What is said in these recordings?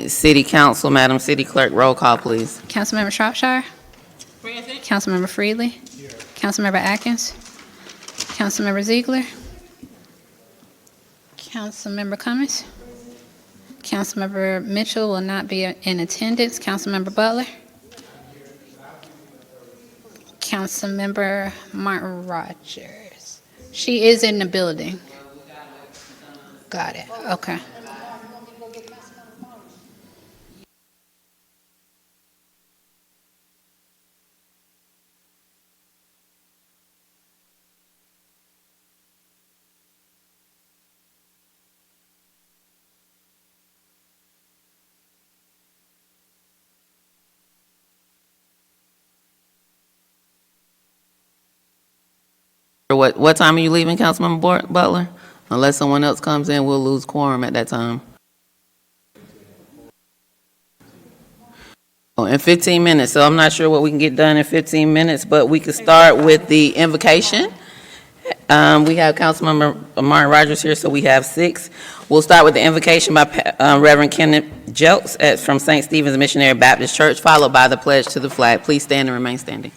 City Council. Madam City Clerk, roll call, please. Councilmember Shropshire. Present. Councilmember Freely. Councilmember Atkins. Councilmember Ziegler. Councilmember Cummings. Councilmember Mitchell will not be in attendance. Councilmember Butler. Councilmember Martin Rogers. She is in the building. Got it. Okay. What time are you leaving, Councilmember Butler? Unless someone else comes in, we'll lose quorum at that time. Oh, in 15 minutes, so I'm not sure what we can get done in 15 minutes, but we could start with the invocation. We have Councilmember Martin Rogers here, so we have 6. We'll start with the invocation by Reverend Kenneth Jelks from St. Stephen's Missionary Baptist Church, followed by the pledge to the flag. Please stand and remain standing.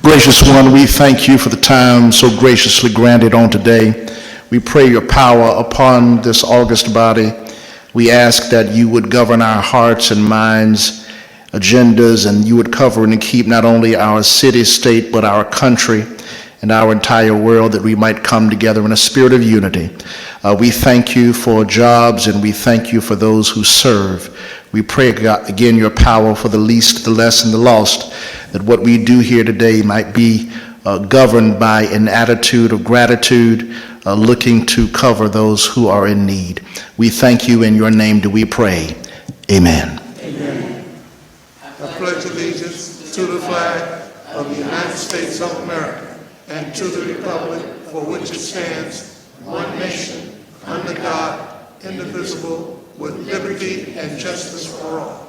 Gracious One, we thank you for the time so graciously granted on today. We pray your power upon this august body. We ask that you would govern our hearts and minds, agendas, and you would cover and keep not only our city, state, but our country and our entire world, that we might come together in a spirit of unity. We thank you for jobs, and we thank you for those who serve. We pray, God, again, your power for the least, the less, and the lost, that what we do here today might be governed by an attitude of gratitude, looking to cover those who are in need. We thank you. In your name do we pray. Amen. Amen. I pledge allegiance to the flag of the United States of America and to the republic for which it stands, one nation, under God, indivisible, with liberty and justice for all.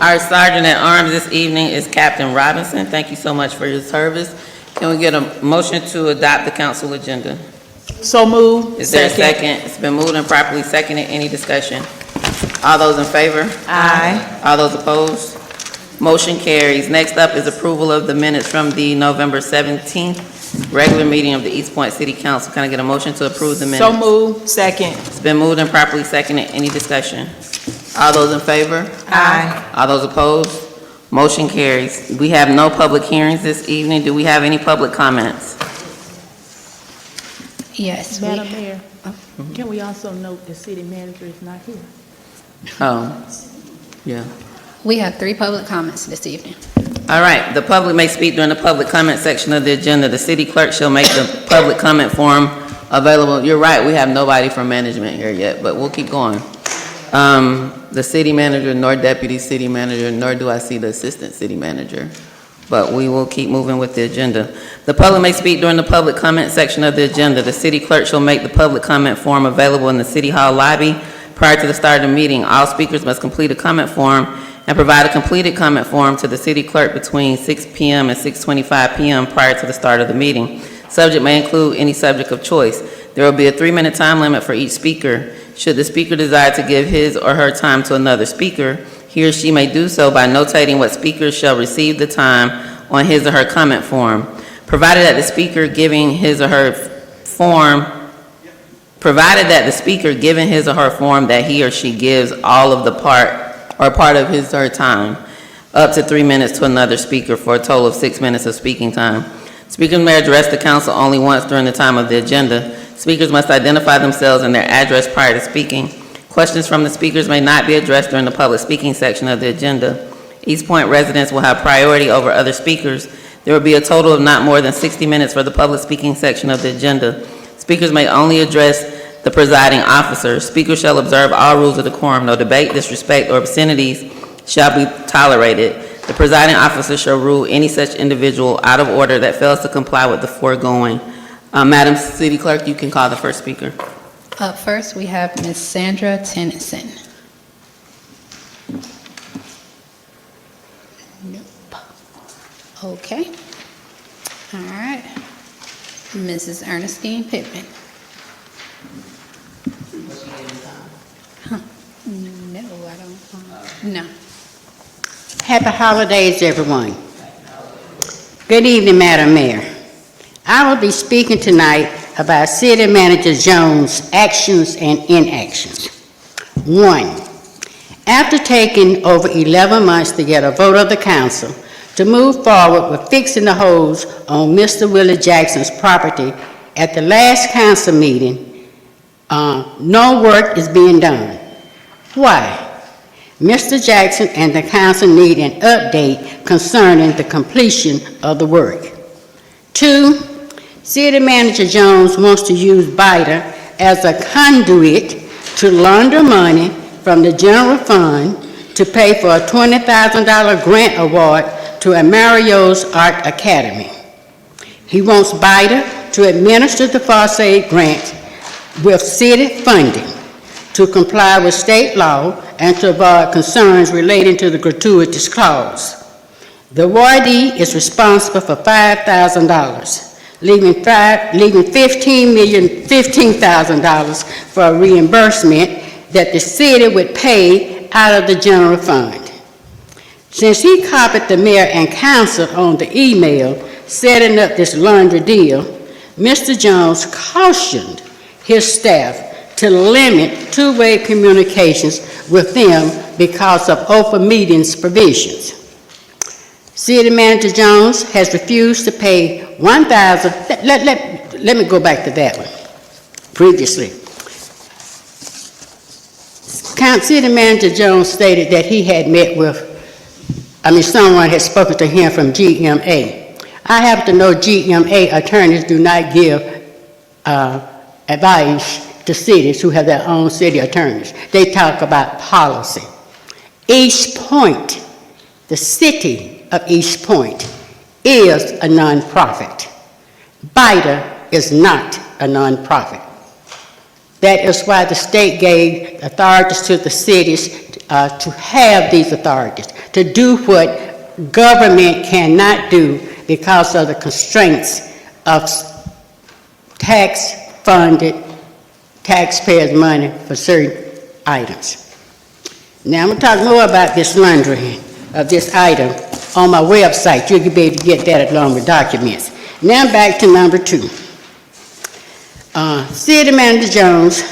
Our Sergeant at Arms this evening is Captain Robinson. Thank you so much for your service. Can we get a motion to adopt the council agenda? So moved. Is there a second? It's been moved and properly seconded. Any discussion? All those in favor? Aye. All those opposed? Motion carries. Next up is approval of the minutes from the November 17th regular meeting of the East Point City Council. Can I get a motion to approve the minutes? So moved. Second. It's been moved and properly seconded. Any discussion? All those in favor? Aye. All those opposed? Motion carries. We have no public hearings this evening. Do we have any public comments? Yes. Madam Mayor, can we also note the city manager is not here? Oh, yeah. We have 3 public comments this evening. All right, the public may speak during the public comment section of the agenda. The city clerk shall make the public comment form available. You're right, we have nobody from management here yet, but we'll keep going. The city manager, nor deputy city manager, nor do I see the assistant city manager, but we will keep moving with the agenda. The public may speak during the public comment section of the agenda. The city clerk shall make the public comment form available in the city hall lobby prior to the start of the meeting. All speakers must complete a comment form and provide a completed comment form to the city clerk between 6 p.m. and 6:25 p.m. prior to the start of the meeting. Subject may include any subject of choice. There will be a 3-minute time limit for each speaker. Should the speaker desire to give his or her time to another speaker, he or she may do so by notating what speaker shall receive the time on his or her comment form. Provided that the speaker giving his or her form that he or she gives all of the part of his or her time, up to 3 minutes to another speaker for a total of 6 minutes of speaking time. Speakers may address the council only once during the time of the agenda. Speakers must identify themselves and their address prior to speaking. Questions from the speakers may not be addressed during the public speaking section of the agenda. East Point residents will have priority over other speakers. There will be a total of not more than 60 minutes for the public speaking section of the agenda. Speakers may only address the presiding officer. Speakers shall observe all rules of decorum. No debate, disrespect, or obscenities shall be tolerated. The presiding officer shall rule any such individual out of order that fails to comply with the foregoing. Madam City Clerk, you can call the first speaker. Up first, we have Ms. Sandra Tennyson. Okay. All right. Mrs. Ernestine Pittman. Huh. No, I don't, no. Happy holidays, everyone. Good evening, Madam Mayor. I will be speaking tonight about City Manager Jones' actions and inactions. 1, after taking over 11 months to get a vote of the council to move forward with fixing the holes on Mr. Willie Jackson's property at the last council meeting, no work is being done. Why? Mr. Jackson and the council need an update concerning the completion of the work. 2, City Manager Jones wants to use BIDA as a conduit to launder money from the general fund to pay for a $20,000 grant award to Mario's Art Academy. He wants BIDA to administer the FASAID grant with city funding to comply with state law and to avoid concerns relating to the gratuitous clause. The awardee is responsible for $5,000, leaving $15,000 for a reimbursement that the city would pay out of the general fund. Since he copied the mayor and council on the email setting up this laundry deal, Mr. Jones cautioned his staff to limit two-way communications with them because of open meetings provisions. City Manager Jones has refused to pay $1,000. Let me go back to that one. Previously, City Manager Jones stated that he had met with, someone had spoken to him from GMA. I happen to know GMA attorneys do not give advice to cities who have their own city attorneys. They talk about policy. East Point, the city of East Point, is a nonprofit. BIDA is not a nonprofit. That is why the state gave authorities to the cities to have these authorities, to do what government cannot do because of the constraints of tax-funded taxpayers' money for certain items. Now, I'm going to talk more about this laundering of this item on my website. You'll be able to get that along with documents. Now, back to number 2. City Manager Jones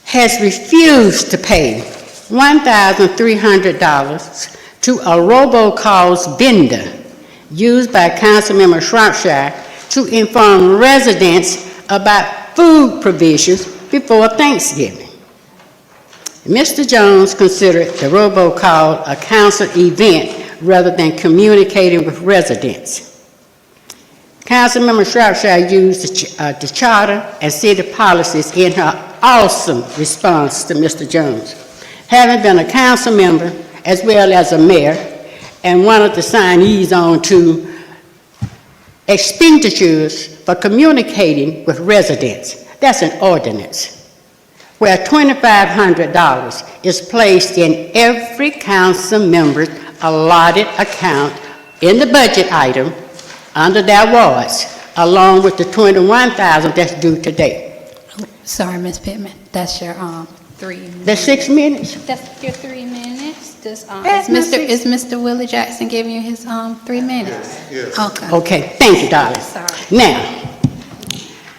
has refused to pay $1,300 to a robocalls vendor used by Councilmember Shropshire to inform residents about food provisions before Thanksgiving. Mr. Jones considered the robocall a council event rather than communicating with residents. Councilmember Shropshire used the charter and city policies in her awesome response to Mr. Jones. Having been a council member as well as a mayor and one of the signees on to expenditures for communicating with residents, that's an ordinance, where $2,500 is placed in every council member's allotted account in the budget item under their wards, along with the $21,000 that's due today. Sorry, Ms. Pittman, that's your 3 minutes. The 6 minutes? That's your 3 minutes. This, That's is Mr. Willie Jackson giving you his 3 minutes? Yes. Okay. Okay, thank you, darling. Sorry. Now,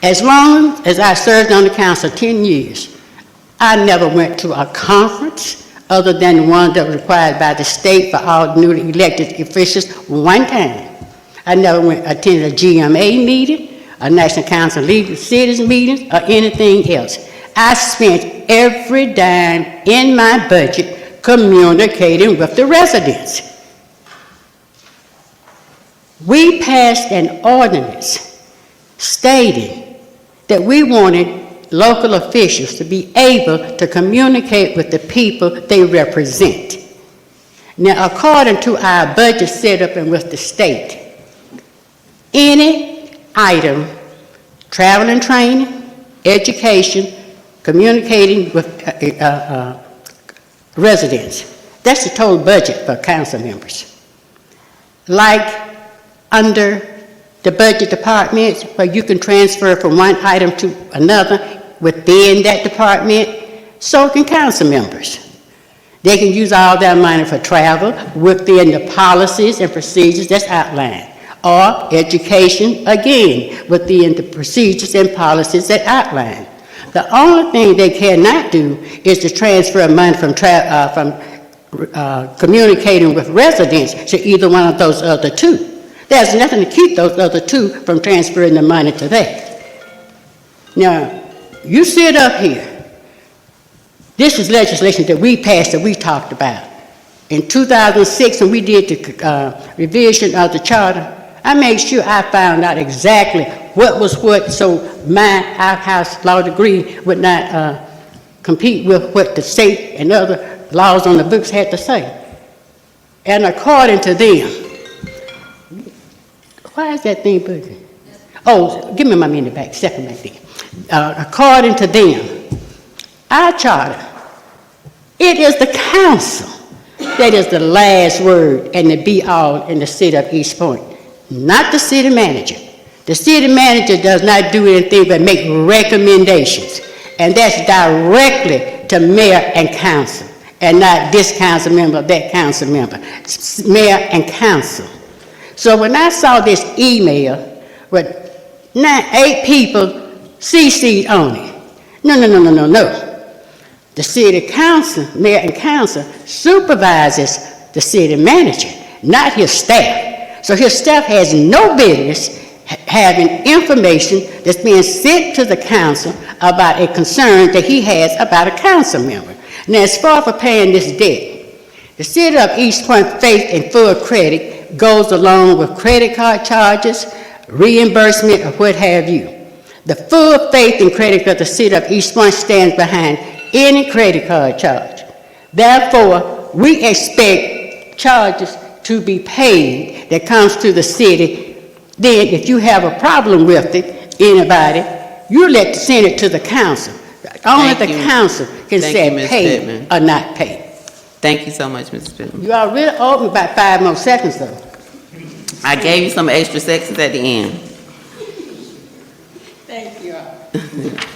as long as I served on the council 10 years, I never went to a conference other than the one that was required by the state for all newly elected officials one time. I never attended a GMA meeting, a National Council of League of Cities meeting, or anything else. I spent every dime in my budget communicating with the residents. We passed an ordinance stating that we wanted local officials to be able to communicate with the people they represent. Now, according to our budget setup and with the state, any item, travel and training, education, communicating with residents, that's the total budget for council members. like under the budget departments, where you can transfer from one item to another within that department, so can council members. They can use all their money for travel within the policies and procedures that's outlined, or education, again, within the procedures and policies that outline. The only thing they cannot do is to transfer money from communicating with residents to either one of those other two. There's nothing to keep those other two from transferring the money to that. Now, you sit up here. This is legislation that we passed, that we talked about. In 2006, when we did the revision of the charter, I made sure I found out exactly what was what, so our house law degree would not compete with what the state and other laws on the books had to say. And according to them, why is that thing bugging? Oh, give me my minute back, second back there. According to them, our charter, it is the council that is the last word and the be-all in the city of East Point, not the city manager. The city manager does not do anything but make recommendations, and that's directly to mayor and council, and not this council member, that council member. It's mayor and council. So when I saw this email with 8 people CC'd on it, no. The city council, mayor and council, supervises the city manager, not his staff. So his staff has no business having information that's being sent to the council about a concern that he has about a council member. Now, as far for paying this debt, the city of East Point Faith and Full Credit goes along with credit card charges, reimbursement, or what have you. The full faith and credit of the city of East Point stands behind any credit card charge. Therefore, we expect charges to be paid that comes to the city. Then, if you have a problem with it, anybody, you send it to the council. Only Thank the you. council can Thank say you, Ms. pay Pittman. or not pay. Thank you so much, Mrs. Pittman. You already owed me about 5 more seconds, though. I gave you some extra seconds at the end.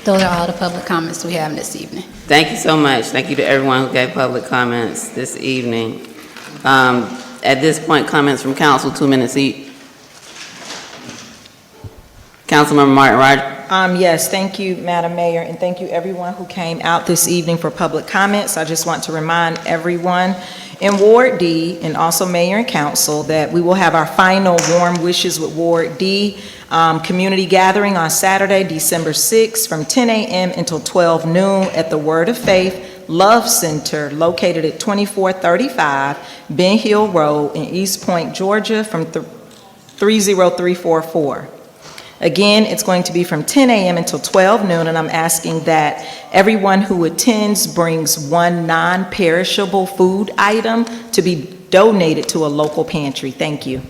Those are all the public comments we have this evening. Thank you so much. Thank you to everyone who gave public comments this evening. At this point, comments from council, 2 minutes each. Councilmember Martin Rogers. Yes, thank you, Madam Mayor, and thank you everyone who came out this evening for public comments. I just want to remind everyone in Ward D, and also Mayor and Council, that we will have our final Warm Wishes with Ward D community gathering on Saturday, December 6th, from 10 a.m. until 12 noon at the Word of Faith Love Center, located at 2435 Ben Hill Road in East Point, Georgia, from 30344. Again, it's going to be from 10 a.m. until 12 noon, and I'm asking that everyone who attends brings one non-perishable food item to be donated to a local pantry. Thank you.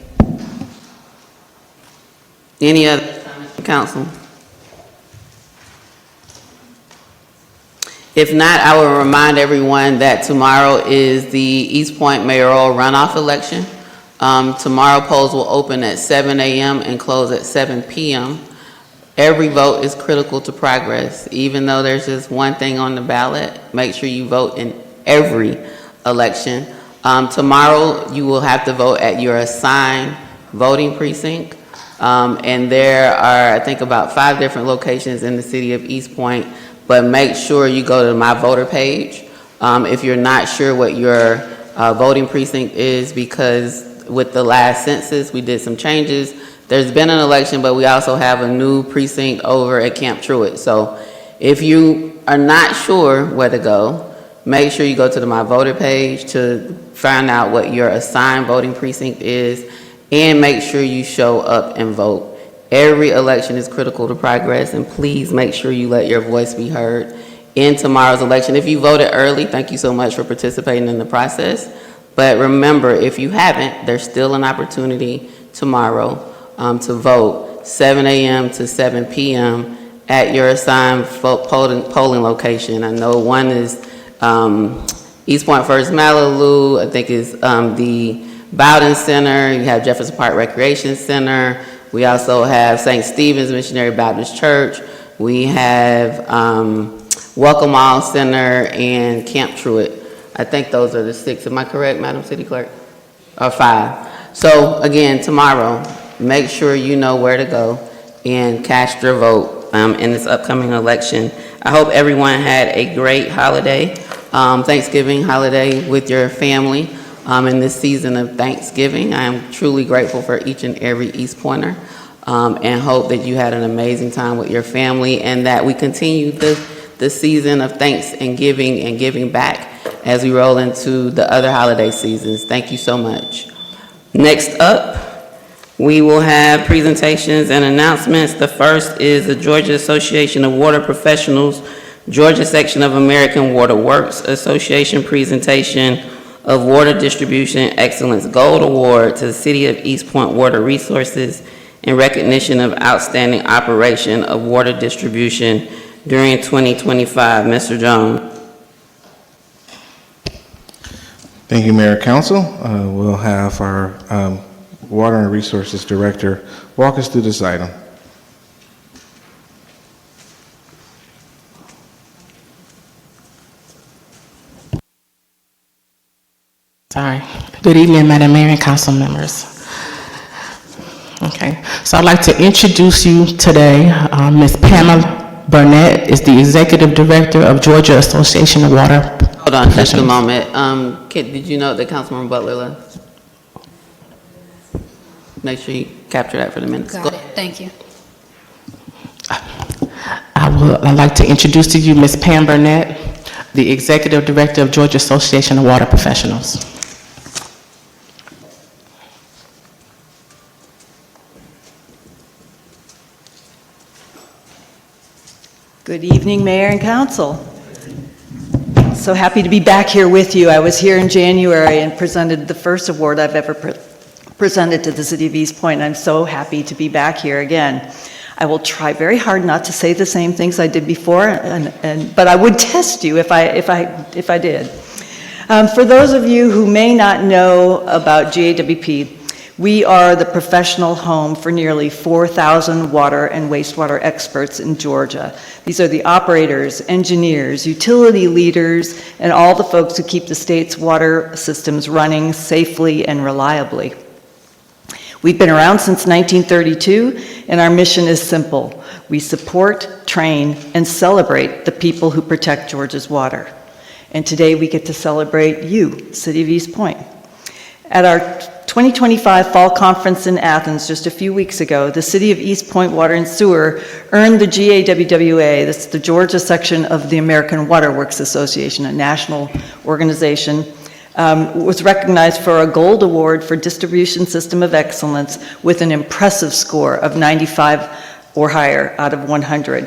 Any other comments from council? If not, I will remind everyone that tomorrow is the East Point mayoral runoff election. Tomorrow polls will open at 7 a.m. and close at 7 p.m. Every vote is critical to progress. Even though there's just one thing on the ballot, make sure you vote in every election. Tomorrow, you will have to vote at your assigned voting precinct. And there are, I think, about 5 different locations in the city of East Point, but make sure you go to My Voter page if you're not sure what your voting precinct is, because with the last census, we did some changes. There's been an election, but we also have a new precinct over at Camp Truett. So if you are not sure where to go, make sure you go to the My Voter page to find out what your assigned voting precinct is, and make sure you show up and vote. Every election is critical to progress, and please make sure you let your voice be heard in tomorrow's election. If you voted early, thank you so much for participating in the process. But remember, if you haven't, there's still an opportunity tomorrow to vote 7 a.m. to 7 p.m. at your assigned polling location. I know one is East Point First Malibu, I think is the Bowden Center, you have Jefferson Park Recreation Center. We also have St. Stephen's Missionary Baptist Church. We have Welcome All Center and Camp Truett. I think those are the 6. Am I correct, Madam City Clerk? Or 5. So again, tomorrow, make sure you know where to go and cast your vote in this upcoming election. I hope everyone had a great holiday, Thanksgiving holiday with your family in this season of Thanksgiving. I am truly grateful for each and every East Pointer and hope that you had an amazing time with your family and that we continue the season of thanks and giving back as we roll into the other holiday seasons. Thank you so much. Next up, we will have presentations and announcements. The first is the Georgia Association of Water Professionals, Georgia Section of American Water Works Association presentation of Water Distribution Excellence Gold Award to the City of East Point Water Resources in recognition of outstanding operation of water distribution during 2025. Mr. Jones. Thank you, Mayor and Council. We'll have our Water and Resources Director walk us through this item. Sorry. Good evening, Madam Mayor and council members. Okay, so I'd like to introduce you today. Ms. Pamela Burnett is the Executive Director of Georgia Association of Water. Hold on just a moment. Did you know that Councilmember Butler left? Make sure you capture that for the minutes. Got it, thank you. I'd like to introduce to you Ms. Pam Burnett, the Executive Director of Georgia Association of Water Professionals. Good evening, Mayor and Council. So happy to be back here with you. I was here in January and presented the first award I've ever presented to the City of East Point. I'm so happy to be back here again. I will try very hard not to say the same things I did before, but I would test you if I did. For those of you who may not know about GAWP, we are the professional home for nearly 4,000 water and wastewater experts in Georgia. These are the operators, engineers, utility leaders, and all the folks who keep the state's water systems running safely and reliably. We've been around since 1932, and our mission is simple. We support, train, and celebrate the people who protect Georgia's water. And today we get to celebrate you, City of East Point. At our 2025 Fall Conference in Athens just a few weeks ago, the City of East Point Water and Sewer earned the GAWWA, that's the Georgia section of the American Water Works Association, a national organization, was recognized for a gold award for distribution system of excellence with an impressive score of 95 or higher out of 100.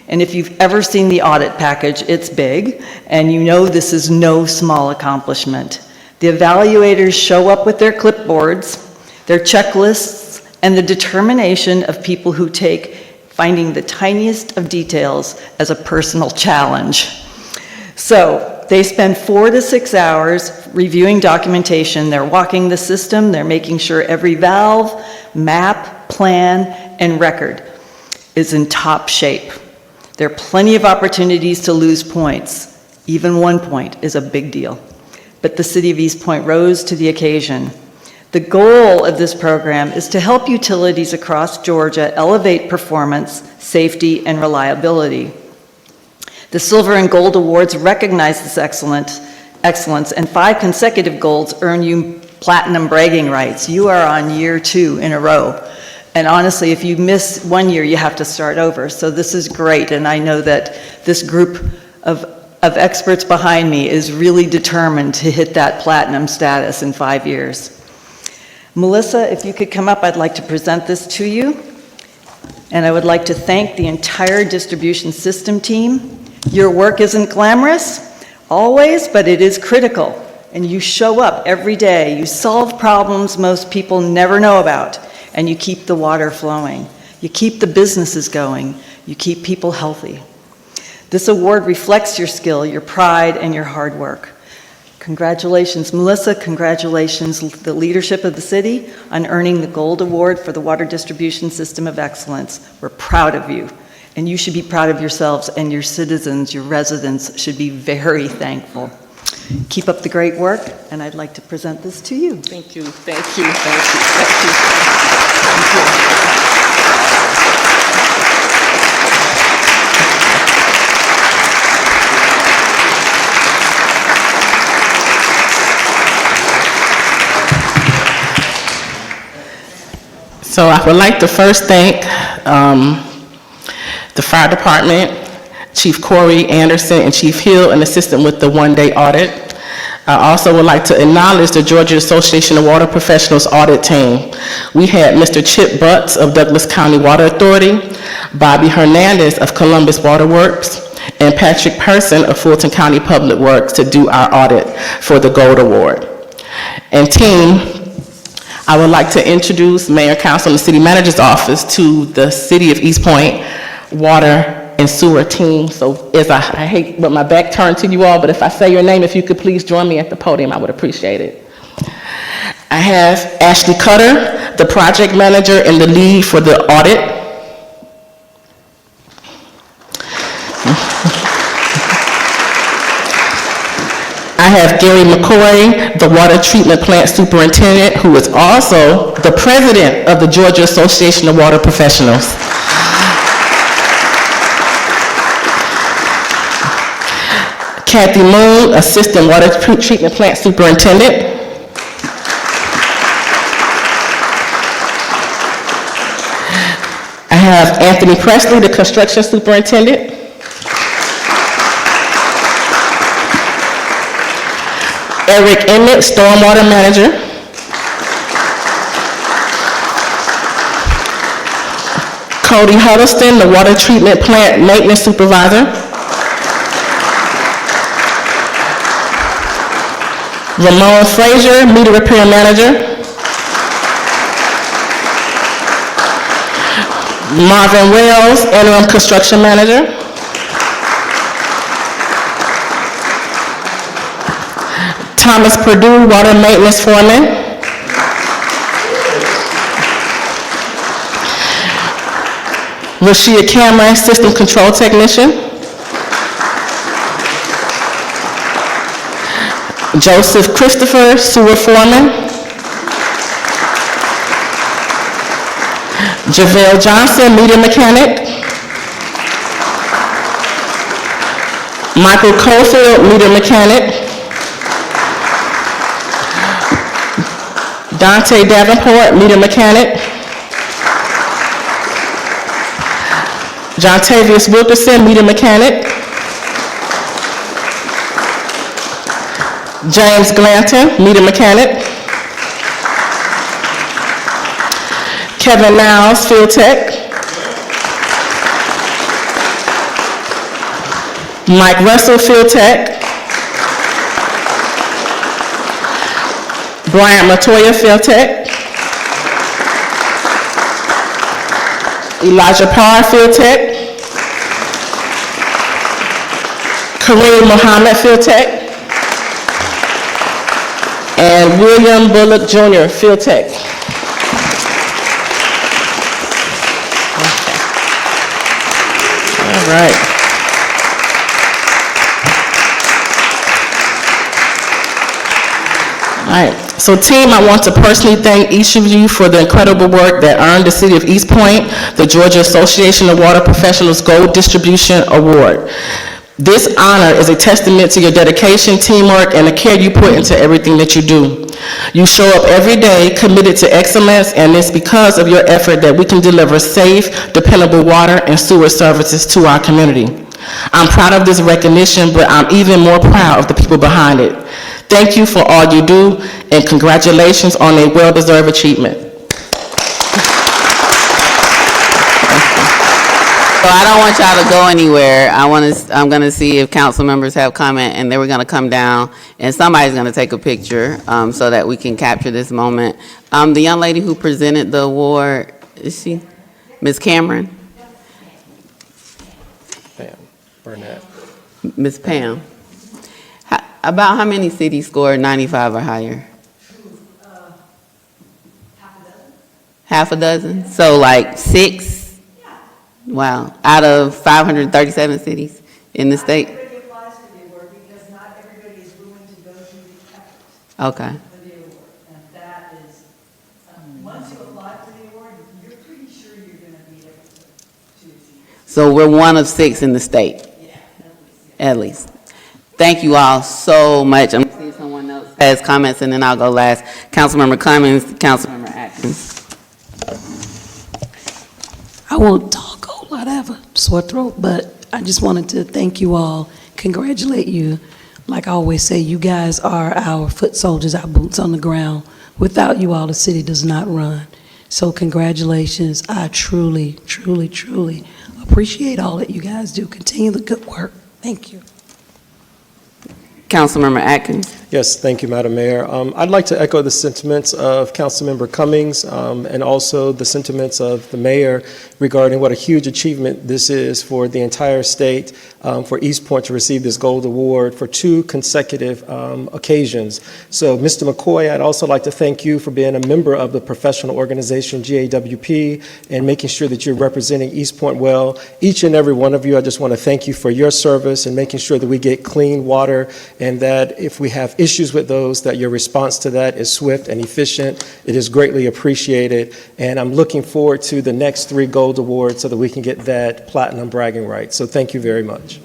And if you've ever seen the audit package, it's big, and you know this is no small accomplishment. The evaluators show up with their clipboards, their checklists, and the determination of people who take finding the tiniest of details as a personal challenge. So they spend 4 to 6 hours reviewing documentation. They're walking the system. They're making sure every valve, map, plan, and record is in top shape. There are plenty of opportunities to lose points. Even 1 point is a big deal. But the City of East Point rose to the occasion. The goal of this program is to help utilities across Georgia elevate performance, safety, and reliability. The Silver and Gold Awards recognize this excellence, and 5 consecutive golds earn you platinum bragging rights. You are on year 2 in a row. And honestly, if you miss 1 year, you have to start over. So this is great, and I know that this group of experts behind me is really determined to hit that platinum status in 5 years. Melissa, if you could come up, I'd like to present this to you. And I would like to thank the entire distribution system team. Your work isn't glamorous, always, but it is critical. And you show up every day. You solve problems most people never know about, and you keep the water flowing. You keep the businesses going. You keep people healthy. This award reflects your skill, your pride, and your hard work. Congratulations, Melissa. Congratulations, the leadership of the city, on earning the Gold Award for the Water Distribution System of Excellence. We're proud of you, and you should be proud of yourselves, and your citizens, your residents, should be very thankful. Keep up the great work, and I'd like to present this to you. Thank you, thank you, thank you, thank you. So I would like to first thank the fire department, Chief Corey Anderson and Chief Hill, an assistant with the one-day audit. I also would like to acknowledge the Georgia Association of Water Professionals audit team. We had Mr. Chip Butts of Douglas County Water Authority, Bobby Hernandez of Columbus Water Works, and Patrick Person of Fulton County Public Works to do our audit for the Gold Award. And team, I would like to introduce Mayor, Council, and the City Manager's Office to the City of East Point Water and Sewer team. So as I hate with my back turned to you all, but if I say your name, if you could please join me at the podium, I would appreciate it. I have Ashley Cutter, the project manager and the lead for the audit. I have Gary McCoy, the water treatment plant superintendent, who is also the president of the Georgia Association of Water Professionals. Kathy Moon, assistant water treatment plant superintendent. I have Anthony Presley, the construction superintendent. Eric Emmett, stormwater manager. Cody Huddleston, the water treatment plant maintenance supervisor. Ramon Frazier, meter repair manager. Marvin Wells, interim construction manager. Thomas Perdue, water maintenance foreman. Rashia Cameron, system control technician. Joseph Christopher, sewer foreman. JaVale Johnson, meter mechanic. Michael Cofield, meter mechanic. Dante Davenport, meter mechanic. Jontavius Wilkerson, meter mechanic. James Glanton, meter mechanic. Kevin Niles, field tech. Mike Russell, field tech. Brian Matoya, field tech. Elijah Parr, field tech. Kareem Mohammed, field tech. And William Bullock Jr., field tech. All right. All right. So team, I want to personally thank each of you for the incredible work that earned the City of East Point the Georgia Association of Water Professionals Gold Distribution Award. This honor is a testament to your dedication, teamwork, and the care you put into everything that you do. You show up every day committed to excellence, and it's because of your effort that we can deliver safe, dependable water and sewer services to our community. I'm proud of this recognition, but I'm even more proud of the people behind it. Thank you for all you do, and congratulations on a well-deserved achievement. So I don't want y'all to go anywhere. I'm going to see if council members have comment, and then we're going to come down, and somebody's going to take a picture so that we can capture this moment. The young lady who presented the award, is she? Ms. Cameron? Pam Burnett. Ms. Pam. About how many cities scored 95 or higher? Half a dozen? So like 6? Wow. Out of 537 cities in the state? Everybody applies for the award because not everybody is willing to go through the effort Okay. for the award. And that is, once you apply for the award, you're pretty sure you're going to be able to achieve it. So we're one of 6 in the state? At least. Thank you all so much. I'm going to see if someone else has comments, and then I'll go last. Councilmember Cummings, Councilmember Atkins. I won't talk a whole lot, I have a sore throat, but I just wanted to thank you all, congratulate you. Like I always say, you guys are our foot soldiers, our boots on the ground. Without you all, the city does not run. So congratulations. I truly, truly, truly appreciate all that you guys do. Continue the good work. Thank you. Councilmember Atkins. Yes, thank you, Madam Mayor. I'd like to echo the sentiments of Councilmember Cummings and also the sentiments of the mayor regarding what a huge achievement this is for the entire state, for East Point to receive this gold award for 2 consecutive occasions. So, Mr. McCoy, I'd also like to thank you for being a member of the professional organization GAWP and making sure that you're representing East Point well. Each and every one of you, I just want to thank you for your service and making sure that we get clean water, and that if we have issues with those, that your response to that is swift and efficient. It is greatly appreciated, and I'm looking forward to the next 3 gold awards so that we can get that platinum bragging right. So thank you very much.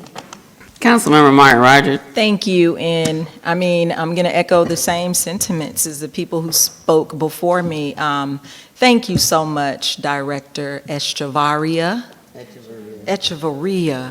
Councilmember Martin Rogers. Thank you, and I mean, I'm going to echo the same sentiments as the people who spoke before me. Thank you so much, Director Echevarria,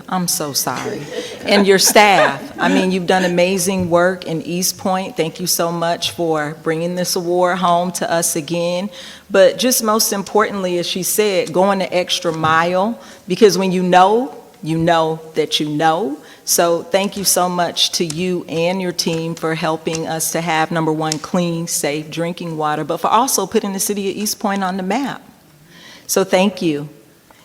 I'm so sorry, and your staff. I mean, you've done amazing work in East Point. Thank you so much for bringing this award home to us again. But just most importantly, as she said, going the extra mile, because when you know that you know. So thank you so much to you and your team for helping us to have, number one, clean, safe drinking water, but for also putting the city of East Point on the map. So thank you.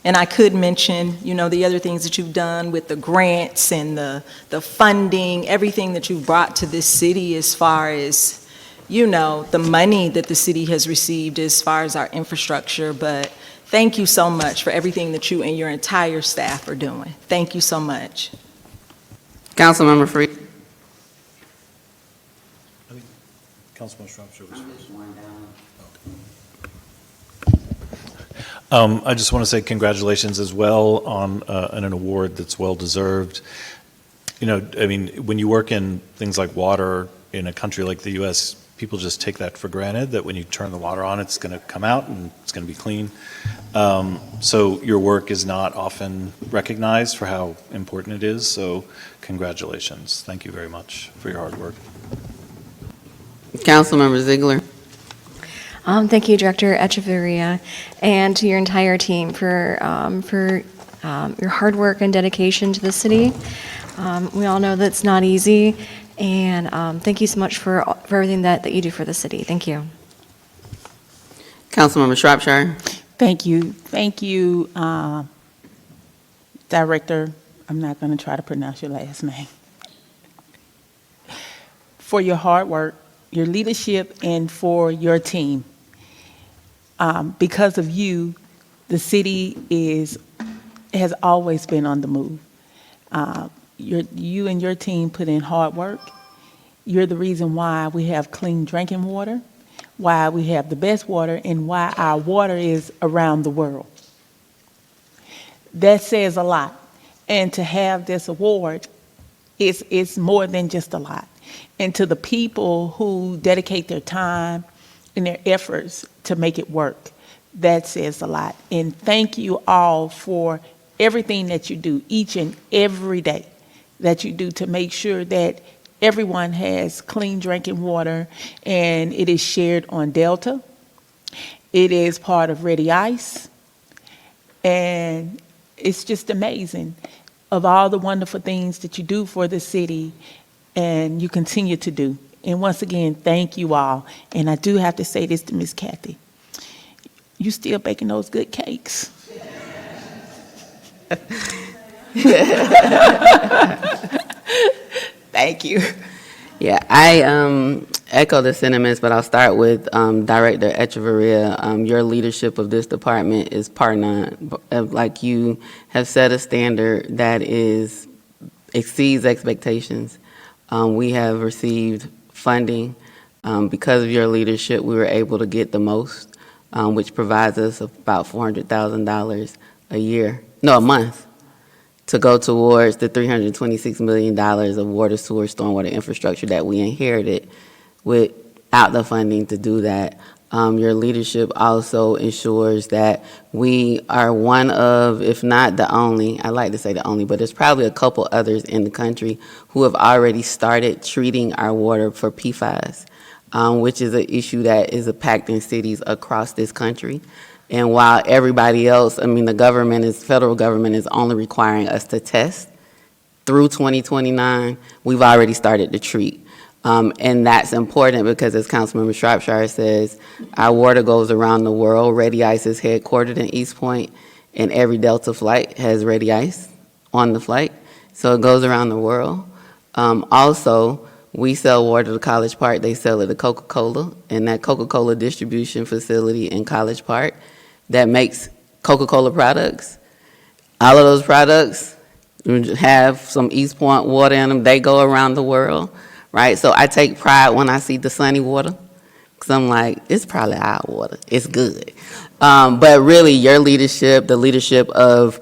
And I could mention, the other things that you've done with the grants and the funding, everything that you've brought to this city as far as, the money that the city has received as far as our infrastructure. But thank you so much for everything that you and your entire staff are doing. Thank you so much. Councilmember Freed. Councilman Shropshire was first. I just want to say congratulations as well on an award that's well-deserved. When you work in things like water in a country like the U.S., people just take that for granted, that when you turn the water on, it's going to come out and it's going to be clean. So your work is not often recognized for how important it is, so congratulations. Thank you very much for your hard work. Councilmember Ziegler. Thank you, Director Echevarria, and to your entire team for your hard work and dedication to the city. We all know that it's not easy, and thank you so much for everything that you do for the city. Thank you. Councilmember Shropshire. Thank you. Thank you, Director. I'm not going to try to pronounce your last name. For your hard work, your leadership, and for your team. Because of you, the city has always been on the move. You and your team put in hard work. You're the reason why we have clean drinking water, why we have the best water, and why our water is around the world. That says a lot. And to have this award, it's more than just a lot. And to the people who dedicate their time and their efforts to make it work, that says a lot. And thank you all for everything that you do, each and every day that you do to make sure that everyone has clean drinking water, and it is shared on Delta. It is part of Ready Ice, and it's just amazing of all the wonderful things that you do for the city and you continue to do. And once again, thank you all. And I do have to say this to Miss Kathy. You still baking those good cakes. Thank you. Yeah, I echo the sentiments, but I'll start with Director Echeverria. Your leadership of this department is par none. Like, you have set a standard that exceeds expectations. We have received funding. Because of your leadership, we were able to get the most, which provides us about $400,000 a month, to go towards the $326 million of water, sewer, stormwater infrastructure that we inherited without the funding to do that. Your leadership also ensures that we are one of, if not the only, I like to say the only, but there's probably a couple others in the country who have already started treating our water for PFAS, which is an issue that is impacting cities across this country. And while everybody else, I mean, federal government is only requiring us to test through 2029, we've already started to treat. And that's important because, as Councilmember Shropshire says, our water goes around the world. Ready Ice is headquartered in East Point, and every Delta flight has Ready Ice on the flight. So it goes around the world. Also, we sell water to College Park. They sell it to Coca-Cola, and that Coca-Cola distribution facility in College Park that makes Coca-Cola products. All of those products have some East Point water in them. They go around the world, right? So I take pride when I see the Sunny water, because I'm like, it's probably our water. It's good. But really, your leadership, the leadership of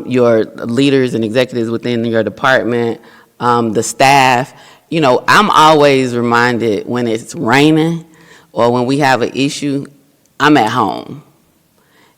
your leaders and executives within your department, the staff, I'm always reminded when it's raining or when we have an issue, I'm at home.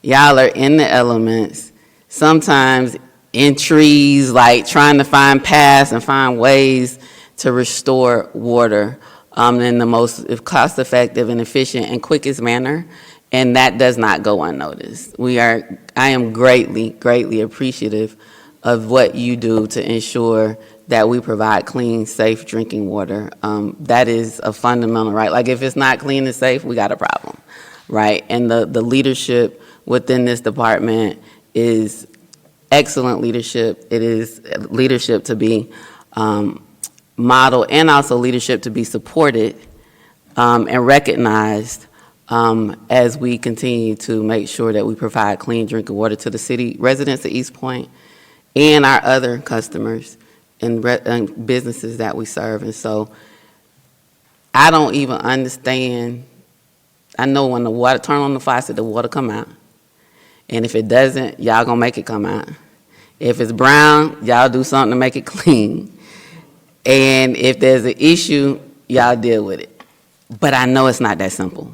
Y'all are in the elements, sometimes in trees, like trying to find paths and find ways to restore water in the most cost-effective and efficient and quickest manner, and that does not go unnoticed. I am greatly, greatly appreciative of what you do to ensure that we provide clean, safe drinking water. That is a fundamental right. Like, if it's not clean and safe, we got a problem, right? And the leadership within this department is excellent leadership. It is leadership to be modeled, and also leadership to be supported and recognized as we continue to make sure that we provide clean drinking water to the city residents of East Point and our other customers and businesses that we serve. And so I don't even understand. I know when the water, turn on the faucet, the water come out. And if it doesn't, y'all gonna make it come out. If it's brown, y'all do something to make it clean. And if there's an issue, y'all deal with it. But I know it's not that simple.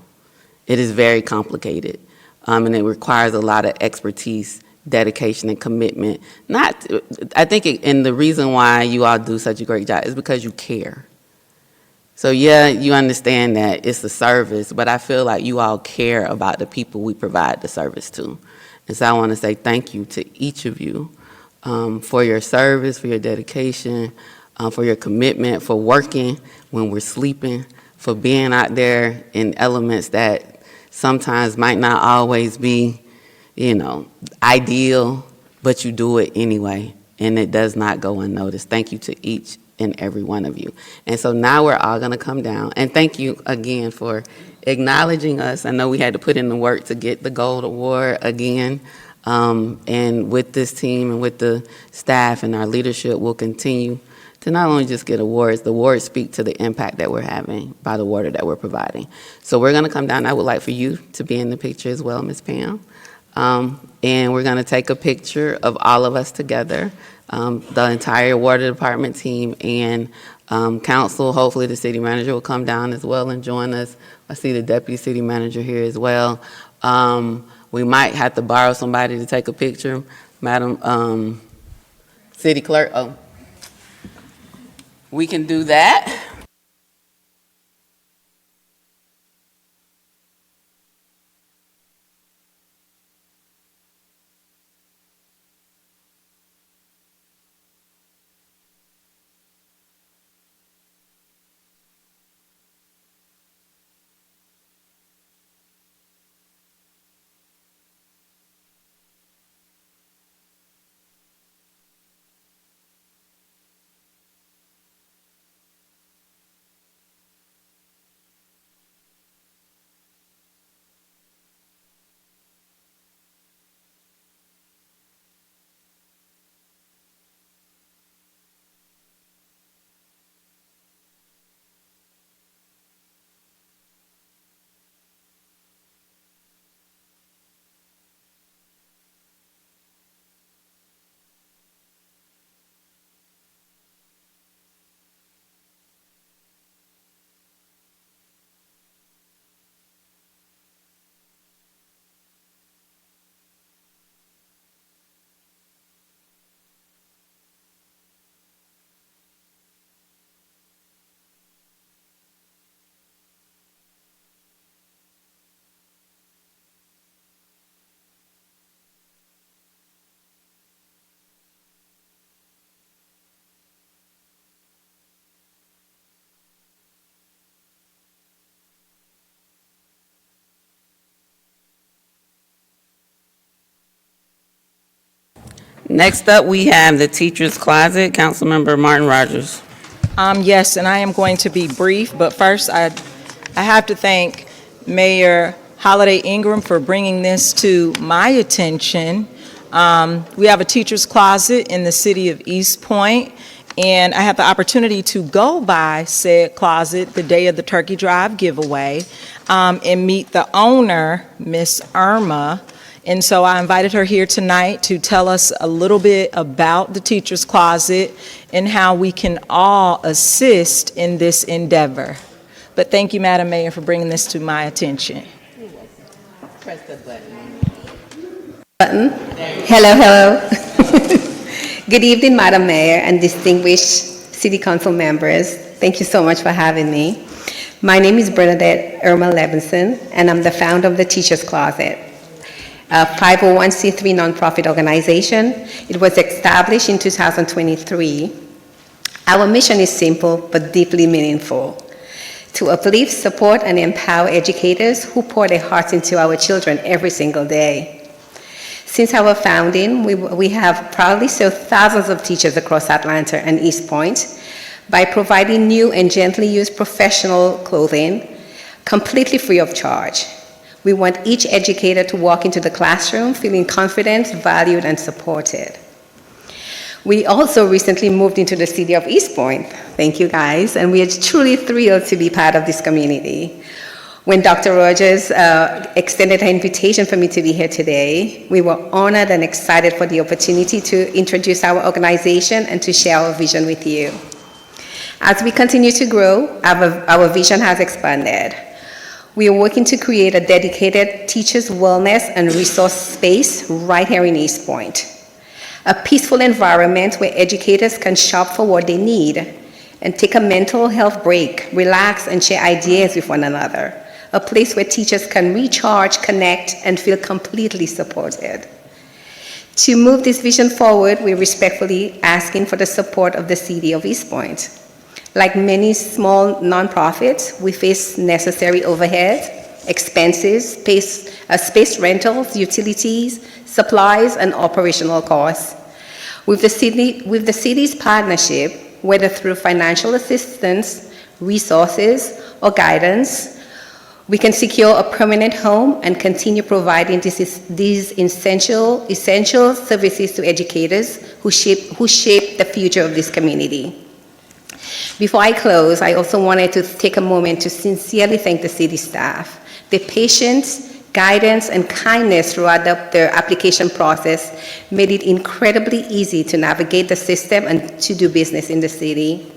It is very complicated. And it requires a lot of expertise, dedication, and commitment. And the reason why you all do such a great job is because you care. So yeah, you understand that it's a service, but I feel like you all care about the people we provide the service to. And so I want to say thank you to each of you for your service, for your dedication, for your commitment, for working when we're sleeping, for being out there in elements that sometimes might not always be, ideal, but you do it anyway, and it does not go unnoticed. Thank you to each and every one of you. And so now we're all going to come down, and thank you again for acknowledging us. I know we had to put in the work to get the gold award again, and with this team and with the staff and our leadership, we'll continue to not only just get awards, the awards speak to the impact that we're having by the water that we're providing. So we're going to come down. I would like for you to be in the picture as well, Ms. Pam. And we're going to take a picture of all of us together, the entire water department team and council. Hopefully the city manager will come down as well and join us. I see the deputy city manager here as well. We might have to borrow somebody to take a picture. Madam City Clerk, we can do that. Next up, we have the Teacher's Closet, Councilmember Martin Rogers. Yes, and I am going to be brief, but first I have to thank Mayor Holiday Ingram for bringing this to my attention. We have a teacher's closet in the city of East Point, and I had the opportunity to go by said closet the day of the Turkey Drive giveaway and meet the owner, Miss Irma. And so I invited her here tonight to tell us a little bit about the teacher's closet and how we can all assist in this endeavor. But thank you, Madam Mayor, for bringing this to my attention. Press the button. Hello. Good evening, Madam Mayor and distinguished City Council members. Thank you so much for having me. My name is Bernadette Irma Levinson, and I'm the founder of the Teacher's Closet, a 501c3 nonprofit organization. It was established in 2023. Our mission is simple but deeply meaningful: to uplift, support, and empower educators who pour their hearts into our children every single day. Since our founding, we have proudly served thousands of teachers across Atlanta and East Point by providing new and gently used professional clothing completely free of charge. We want each educator to walk into the classroom feeling confident, valued, and supported. We also recently moved into the city of East Point. Thank you, guys, and we are truly thrilled to be part of this community. When Dr. Rogers extended her invitation for me to be here today, we were honored and excited for the opportunity to introduce our organization and to share our vision with you. As we continue to grow, our vision has expanded. We are working to create a dedicated teachers' wellness and resource space right here in East Point. A peaceful environment where educators can shop for what they need and take a mental health break, relax, and share ideas with one another. A place where teachers can recharge, connect, and feel completely supported. To move this vision forward, we're respectfully asking for the support of the city of East Point. Like many small nonprofits, we face necessary overhead, expenses, space rentals, utilities, supplies, and operational costs. With the city's partnership, whether through financial assistance, resources, or guidance, we can secure a permanent home and continue providing these essential services to educators who shape the future of this community. Before I close, I also wanted to take a moment to sincerely thank the city staff. Their patience, guidance, and kindness throughout the application process made it incredibly easy to navigate the system and to do business in the city.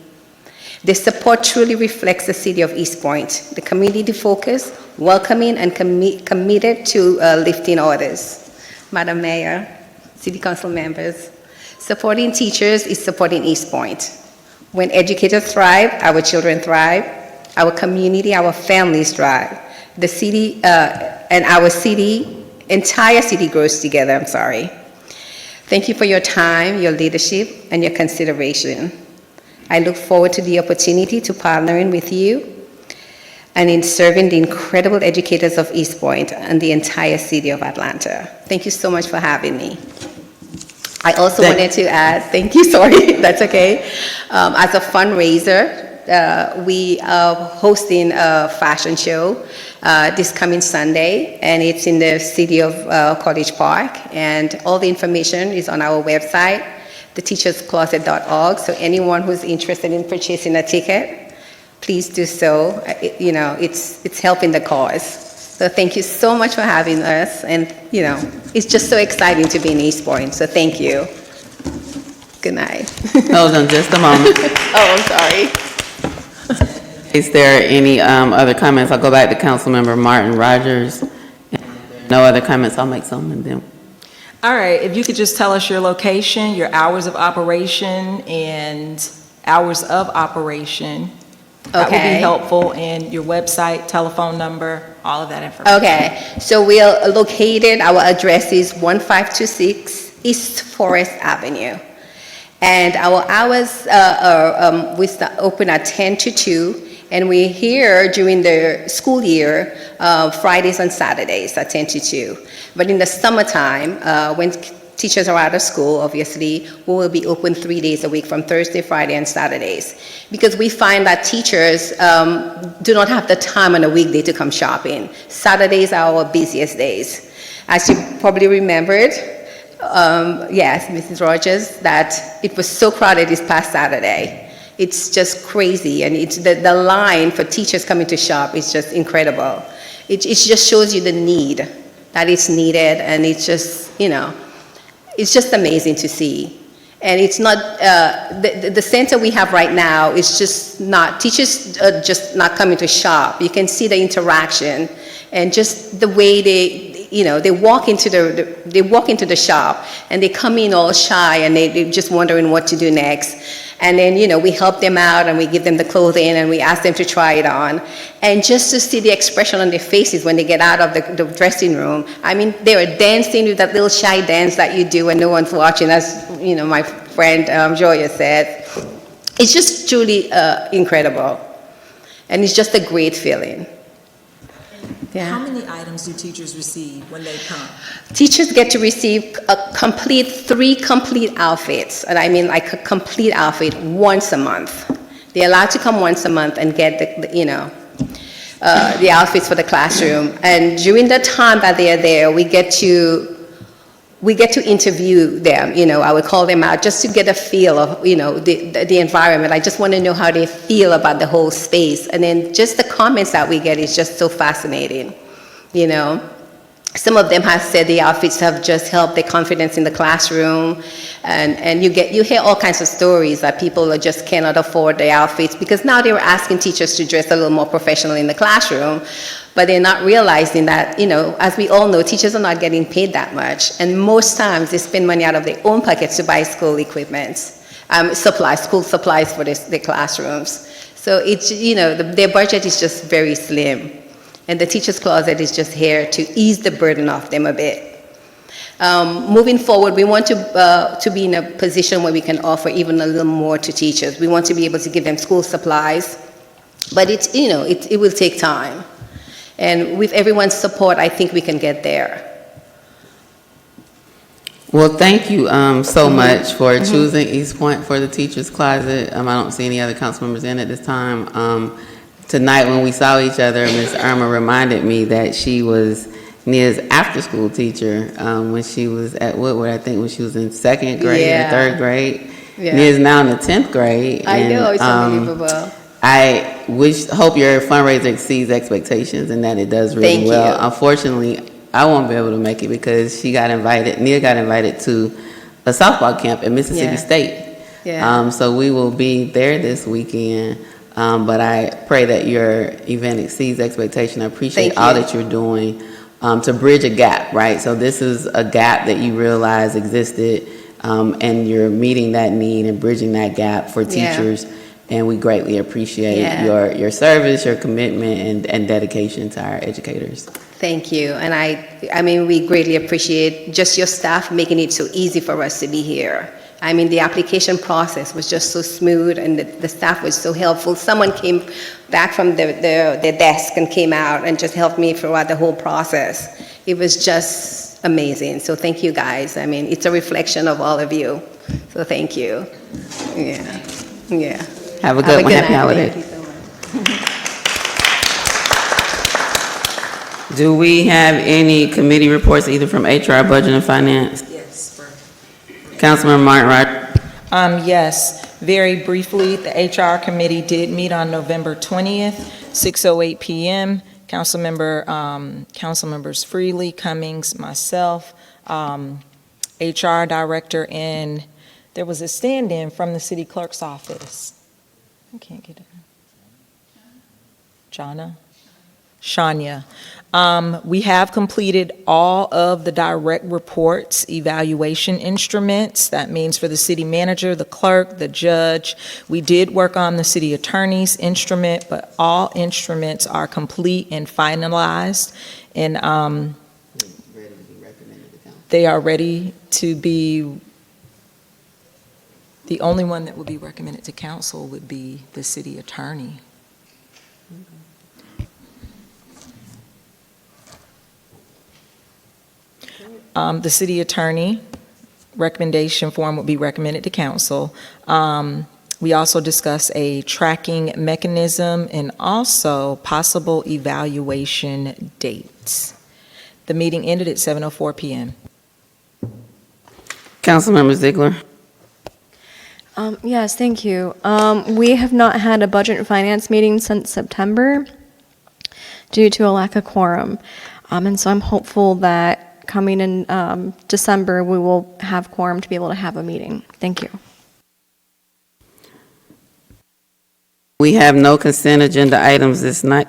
Their support truly reflects the city of East Point, the community focused, welcoming, and committed to lifting others. Madam Mayor, City Council members, supporting teachers is supporting East Point. When educators thrive, our children thrive, our community, our families thrive. The city and our city, entire city grows together, Thank you for your time, your leadership, and your consideration. I look forward to the opportunity to partnering with you and in serving the incredible educators of East Point and the entire city of Atlanta. Thank you so much for having me. I also wanted to add, thank you, sorry, that's okay. As a fundraiser, we are hosting a fashion show this coming Sunday, and it's in the city of College Park, and all the information is on our website, theteacherscloset.org, so anyone who's interested in purchasing a ticket, please do so. It's helping the cause. So thank you so much for having us, and it's just so exciting to be in East Point, so thank you. Good night. Hold on just a moment. Oh, I'm sorry. Is there any other comments? I'll go back to Councilmember Martin Rogers. No other comments, I'll make some and then. All right, if you could just tell us your location, your hours of operation, and hours of operation. That would be helpful, and your website, telephone number, all of that information. Okay, so we are located, our address is 1526 East Forest Avenue. And our hours we open at 10 to 2, and we're here during the school year, Fridays and Saturdays at 10 to 2. But in the summertime, when teachers are out of school, obviously, we will be open 3 days a week from Thursday, Friday, and Saturdays. Because we find that teachers do not have the time on a weekday to come shopping. Saturdays are our busiest days. As you probably remembered, yes, Mrs. Rogers, that it was so crowded this past Saturday. It's just crazy, and it's the line for teachers coming to shop is just incredible. It just shows you the need that is needed, and it's just, it's just amazing to see. And it's not, the center we have right now is just not, teachers are just not coming to shop. You can see the interaction and just the way they walk into the shop and they come in all shy and they're just wondering what to do next. And then, we help them out and we give them the clothing and we ask them to try it on. And just to see the expression on their faces when they get out of the dressing room. I mean, they were dancing with that little shy dance that you do when no one's watching, as, my friend Joya said. It's just truly incredible. And it's just a great feeling. Yeah. How many items do teachers receive when they come? Teachers get to receive three complete outfits, and I mean like a complete outfit once a month. They're allowed to come once a month and get the outfits for the classroom. And during the time that they are there, we get to interview them. I would call them out just to get a feel of the environment. I just want to know how they feel about the whole space, and then just the comments that we get is just so fascinating. Some of them have said the outfits have just helped their confidence in the classroom, and you hear all kinds of stories that people just cannot afford the outfits because now they were asking teachers to dress a little more professional in the classroom. But they're not realizing that, as we all know, teachers are not getting paid that much. And most times they spend money out of their own pockets to buy school equipment, school supplies for their classrooms. So it's, their budget is just very slim. And the teacher's closet is just here to ease the burden off them a bit. Moving forward, we want to be in a position where we can offer even a little more to teachers. We want to be able to give them school supplies. But it will take time. And with everyone's support, I think we can get there. Well, thank you so much for choosing East Point for the Teacher's Closet. I don't see any other council members in at this time. Tonight when we saw each other, Ms. Irma reminded me that she was Nia's after-school teacher when she was at Woodward, I think when she was in second grade or third grade. Yeah. Nia's now in the 10th grade. I know, it's unbelievable. I hope your fundraiser exceeds expectations and that it does really well. Thank you. Unfortunately, I won't be able to make it because Nia got invited to a softball camp at Mississippi State. Yeah. So we will be there this weekend. But I pray that your event exceeds expectation. I appreciate all that you're doing to bridge a gap, right? So this is a gap that you realize existed, and you're meeting that need and bridging that gap for teachers. And we greatly appreciate your service, your commitment, and dedication to our educators. Thank you. And I mean, we greatly appreciate just your staff making it so easy for us to be here. I mean, the application process was just so smooth, and the staff was so helpful. Someone came back from their desk and came out and just helped me throughout the whole process. It was just amazing. So thank you, guys. I mean, it's a reflection of all of you. So thank you. Yeah. Have a good one. Happy holidays. Thank you so much. Do we have any committee reports, either from HR, Budget, and Finance? Yes. Councilman Martin Rogers. Yes, very briefly, the HR committee did meet on November 20th, 6:08 p.m. Councilmembers Freely, Cummings, myself, HR director, and there was a stand-in from the city clerk's office. I can't get it. Shania. We have completed all of the direct reports evaluation instruments. That means for the city manager, the clerk, the judge. We did work on the city attorney's instrument, but all instruments are complete and finalized. And they are ready to be. The only one that would be recommended to council would be the city attorney. The city attorney recommendation form will be recommended to council. We also discussed a tracking mechanism and also possible evaluation dates. The meeting ended at 7:04 p.m. Councilmember Ziegler. Yes, thank you. We have not had a budget and finance meeting since September due to a lack of quorum. And so I'm hopeful that coming in December, we will have quorum to be able to have a meeting. Thank you. We have no consent agenda items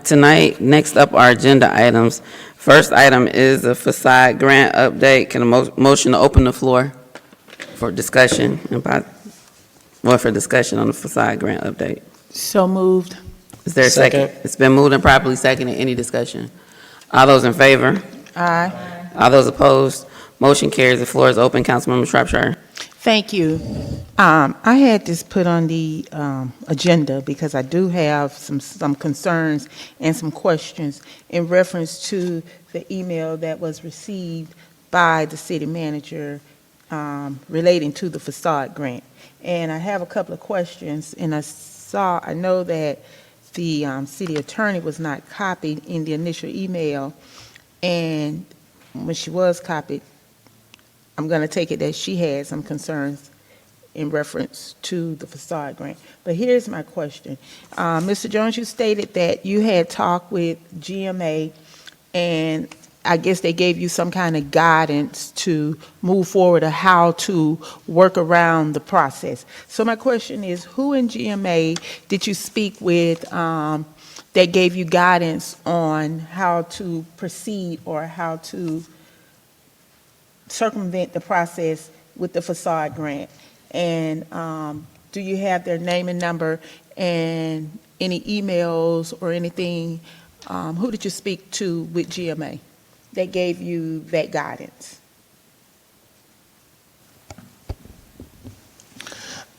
tonight. Next up are agenda items. First item is a facade grant update. Can a motion to open the floor for discussion for discussion on the facade grant update? So moved. Is there a second? It's been moved and properly seconded. Any discussion? All those in favor? Aye. All those opposed? Motion carries. The floor is open. Councilmember Shropshire. Thank you. I had this put on the agenda because I do have some concerns and some questions in reference to the email that was received by the city manager relating to the facade grant. And I have a couple of questions, and I know that the city attorney was not copied in the initial email, and when she was copied, I'm going to take it that she had some concerns in reference to the facade grant. But here's my question. Mr. Jones, you stated that you had talked with GMA, and I guess they gave you some kind of guidance to move forward or how to work around the process. So my question is, who in GMA did you speak with that gave you guidance on how to proceed or how to circumvent the process with the facade grant? And do you have their name and number and any emails or anything? Who did you speak to with GMA that gave you that guidance?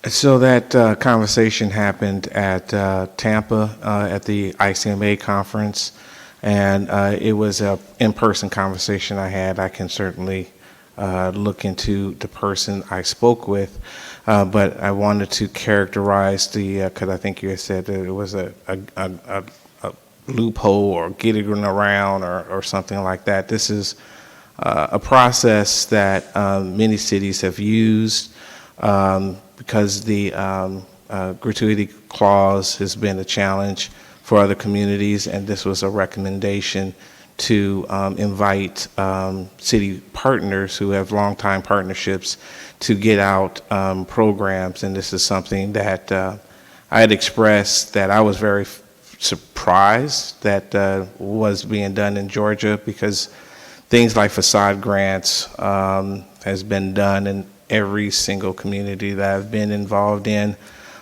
So that conversation happened at Tampa at the ICMA conference, and it was an in-person conversation I had. I can certainly look into the person I spoke with, but I wanted to characterize because I think you had said that it was a loophole or getting around or something like that. This is a process that many cities have used because the gratuity clause has been a challenge for other communities, and this was a recommendation to invite city partners who have longtime partnerships to get out programs. And this is something that I had expressed that I was very surprised that was being done in Georgia, because things like facade grants has been done in every single community that I've been involved in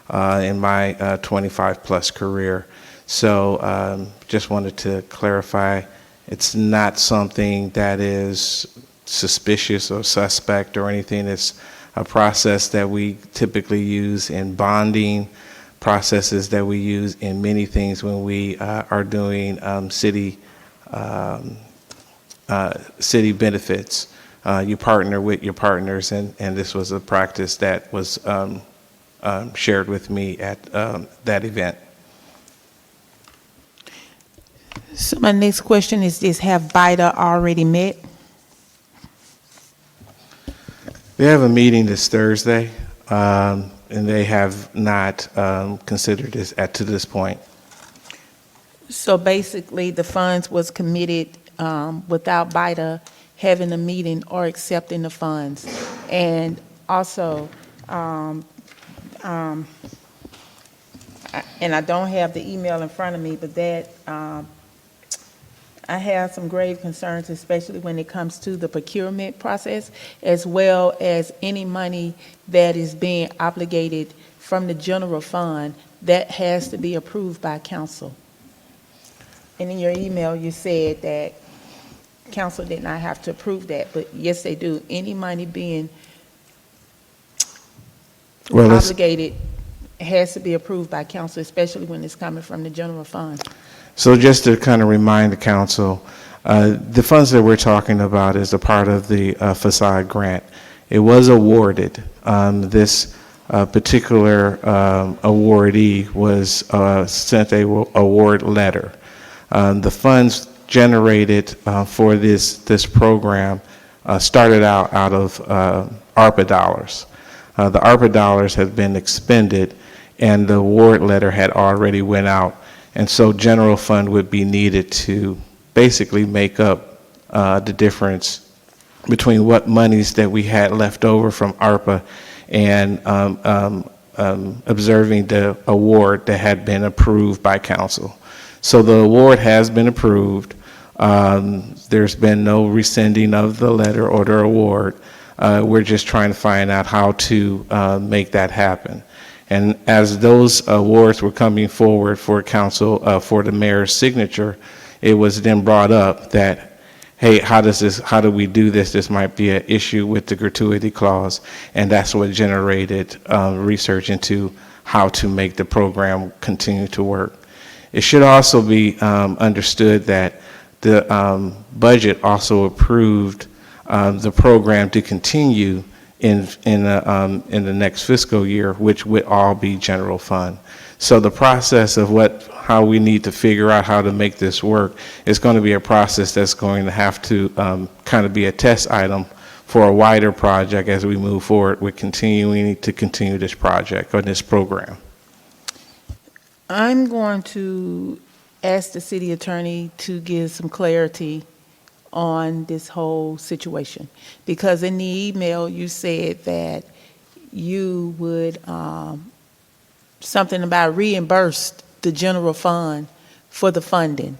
my 25 plus career. So just wanted to clarify, it's not something that is suspicious or suspect or anything. It's a process that we typically use in bonding, processes that we use in many things when we are doing city benefits. You partner with your partners, and this was a practice that was shared with me at that event. So my next question is this: have BIDA already met? They have a meeting this Thursday, and they have not considered this to this point. So basically, the funds was committed without BIDA having a meeting or accepting the funds. And also, and I don't have the email in front of me, but that I have some grave concerns, especially when it comes to the procurement process, as well as any money that is being obligated from the general fund that has to be approved by council. And in your email, you said that council did not have to approve that, but yes, they do. Any money being obligated has to be approved by council, especially when it's coming from the general fund. So just to kind of remind the council, the funds that we're talking about is a part of the facade grant. It was awarded. This particular awardee was sent a award letter. The funds generated for this program started out of ARPA dollars. The ARPA dollars have been expended, and the award letter had already went out, and so general fund would be needed to basically make up the difference between what monies that we had left over from ARPA and observing the award that had been approved by council. So the award has been approved. There's been no rescinding of the letter or the award. We're just trying to find out how to make that happen. And as those awards were coming forward for council, for the mayor's signature, it was then brought up that, hey, how do we do this? This might be an issue with the gratuity clause, and that's what generated research into how to make the program continue to work. It should also be understood that the budget also approved the program to continue in the next fiscal year, which would all be general fund. So the process of how we need to figure out how to make this work is going to be a process that's going to have to kind of be a test item for a wider project as we move forward with continue this project or this program. I'm going to ask the city attorney to give some clarity on this whole situation, because in the email you said that you would something about reimburse the general fund for the funding.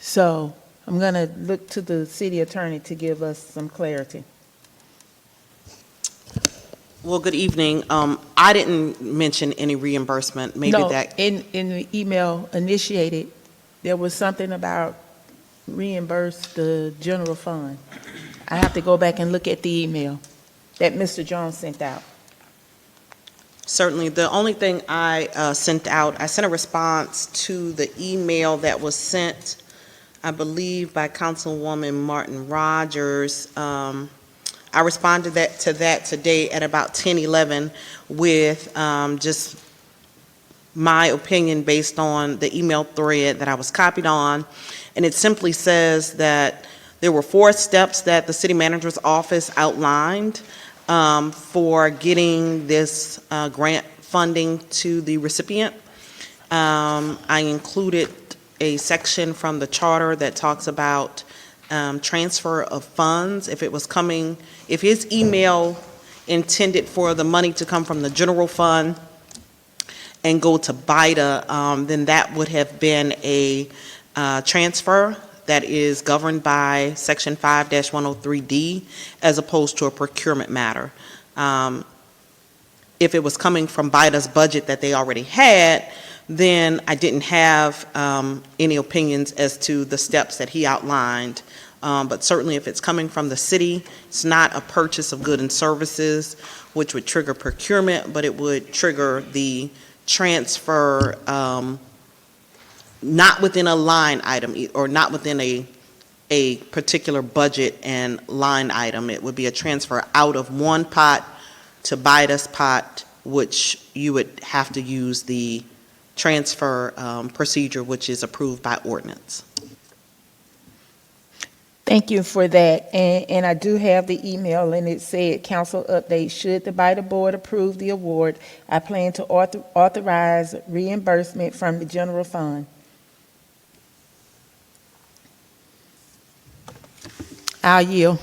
So I'm going to look to the city attorney to give us some clarity. Well, good evening. I didn't mention any reimbursement. Maybe no, that in the email initiated, there was something about reimburse the general fund. I have to go back and look at the email that Mr. Jones sent out. certainly. The only thing I sent out, I sent a response to the email that was sent, I believe, by Councilwoman Martin Rogers. I responded to that today at about 10:11 with just my opinion based on the email thread that I was copied on. And it simply says that there were 4 steps that the city manager's office outlined for getting this grant funding to the recipient. I included a section from the charter that talks about transfer of funds. If his email intended for the money to come from the general fund and go to BIDA, then that would have been a transfer that is governed by Section 5-103D as opposed to a procurement matter. If it was coming from BIDA's budget that they already had, then I didn't have any opinions as to the steps that he outlined. But certainly if it's coming from the city, it's not a purchase of goods and services, which would trigger procurement, but it would trigger the transfer not within a line item or not within a particular budget and line item. It would be a transfer out of one pot to BIDA's pot, which you would have to use the transfer procedure, which is approved by ordinance. Thank you for that. And I do have the email, and it said, council update, should the BIDA board approve the award, I plan to authorize reimbursement from the general fund. I'll yield.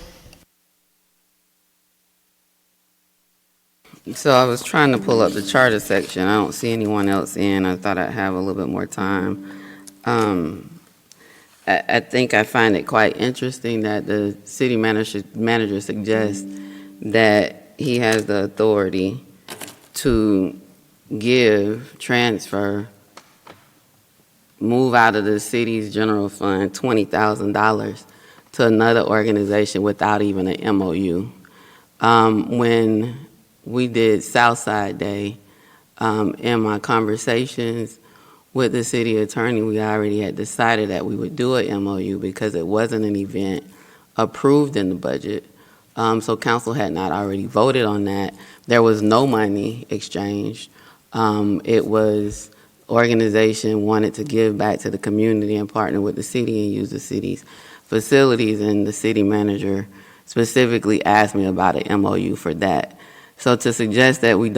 So I was trying to pull up the charter section. I don't see anyone else in. I thought I'd have a little bit more time. I think I find it quite interesting that the city manager suggests that he has the authority to give, transfer, move out of the city's general fund $20,000 to another organization without even an MOU. When we did Southside Day, in my conversations with the city attorney, we already had decided that we would do a MOU because it wasn't an event approved in the budget. so council had not already voted on that. There was no money exchanged. It was organization wanted to give back to the community and partner with the city and use the city's facilities, and the city manager specifically asked me about an MOU for that. So to suggest that we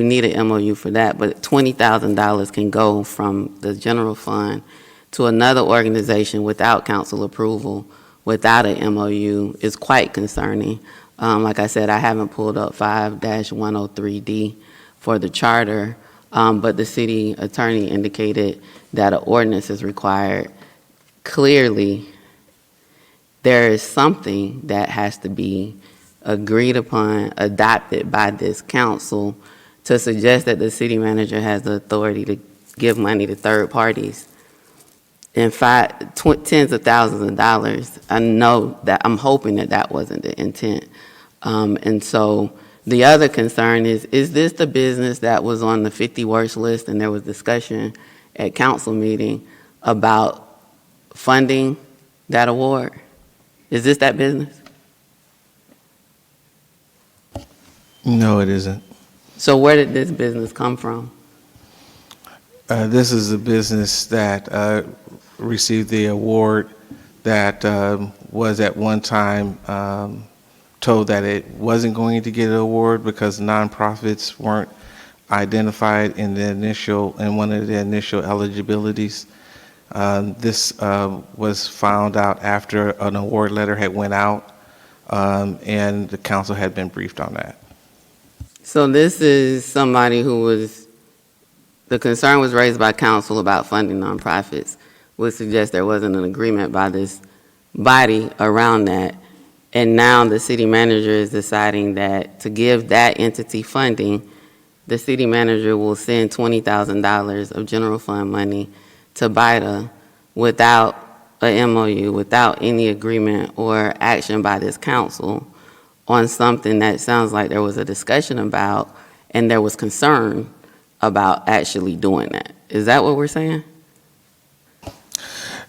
need an MOU for that, but $20,000 can go from the general fund to another organization without council approval, without an MOU, is quite concerning. Like I said, I haven't pulled up 5-103D for the charter, but the city attorney indicated that an ordinance is required. Clearly, there is something that has to be agreed upon, adopted by this council, to suggest that the city manager has the authority to give money to third parties. In fact, tens of thousands of dollars, I know that, I'm hoping that that wasn't the intent. And so the other concern is this the business that was on the 50 worst list, and there was discussion at council meeting about funding that award? Is this that business? No, it isn't. So where did this business come from? This is a business that received the award that was at one time told that it wasn't going to get an award because nonprofits weren't identified in one of the initial eligibilities. This was found out after an award letter had went out, and the council had been briefed on that. So this is somebody the concern was raised by council about funding nonprofits, would suggest there wasn't an agreement by this body around that. And now the city manager is deciding that to give that entity funding, the city manager will send $20,000 of general fund money to BIDA without a MOU, without any agreement or action by this council on something that sounds like there was a discussion about and there was concern about actually doing that. Is that what we're saying?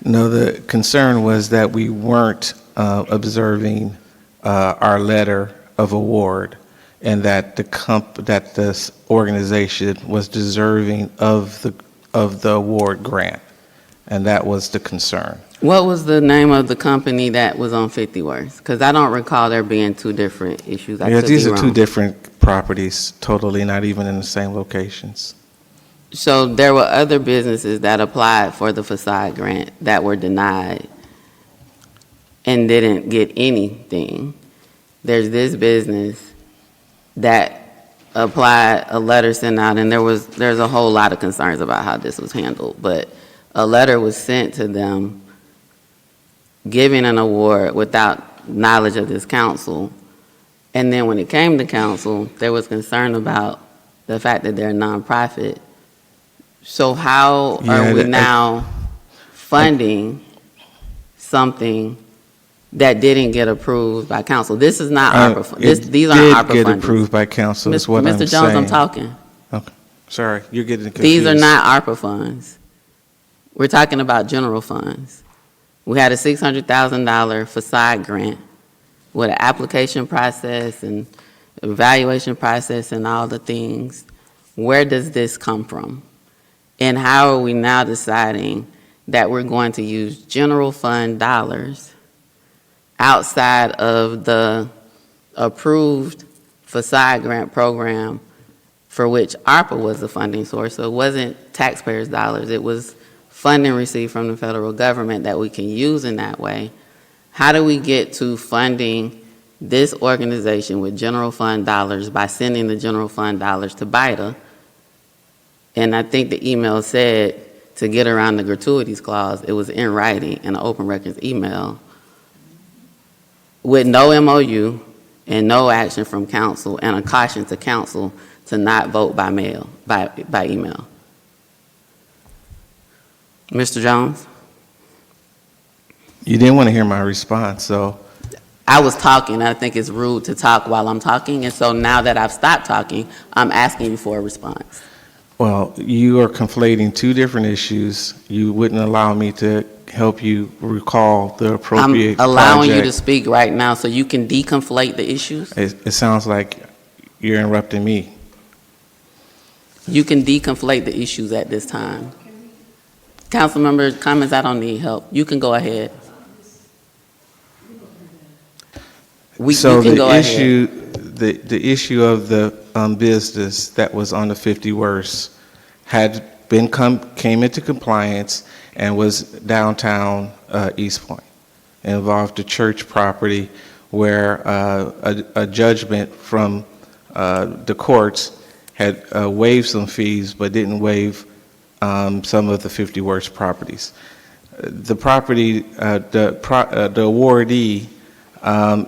No, the concern was that we weren't observing our letter of award, and that that this organization was deserving of the award grant, and that was the concern. What was the name of the company that was on 50 Worth? Because I don't recall there being two different issues. Yeah, these are two different properties, totally not even in the same locations. So there were other businesses that applied for the facade grant that were denied and didn't get anything. There's this business that applied, a letter sent out, and there's a whole lot of concerns about how this was handled, but a letter was sent to them giving an award without knowledge of this council. And then when it came to council, there was concern about the fact that they're a nonprofit. So how are we now funding something that didn't get approved by council? This is not ARPA funds. These aren't ARPA funds. It did get approved by council, is what I'm saying. Mr. Jones, I'm talking. Okay, sorry, you're getting confused. These are not ARPA funds. We're talking about general funds. We had a $600,000 facade grant with an application process and evaluation process and all the things. Where does this come from? And how are we now deciding that we're going to use general fund dollars outside of the approved facade grant program for which ARPA was the funding source? So it wasn't taxpayers' dollars. It was funding received from the federal government that we can use in that way. How do we get to funding this organization with general fund dollars by sending the general fund dollars to BIDA? And I think the email said to get around the gratuities clause, it was in writing in an open records email with no MOU and no action from council and a caution to council to not vote by mail, by email. Mr. Jones? You didn't want to hear my response, so. I was talking. I think it's rude to talk while I'm talking, and so now that I've stopped talking, I'm asking you for a response. Well, you are conflating two different issues. You wouldn't allow me to help you recall the I'm appropriate allowing you to project. speak right now so you can deconflate the issues. It sounds like you're interrupting me. You can deconflate the issues at this time. Council members, comments, I don't need help. You can go ahead. You So can the go ahead. the issue of the business that was on the 50 Worst came into compliance and was downtown East Point. It involved a church property where a judgment from the courts had waived some fees but didn't waive some of the 50 Worst properties. The property, the awardee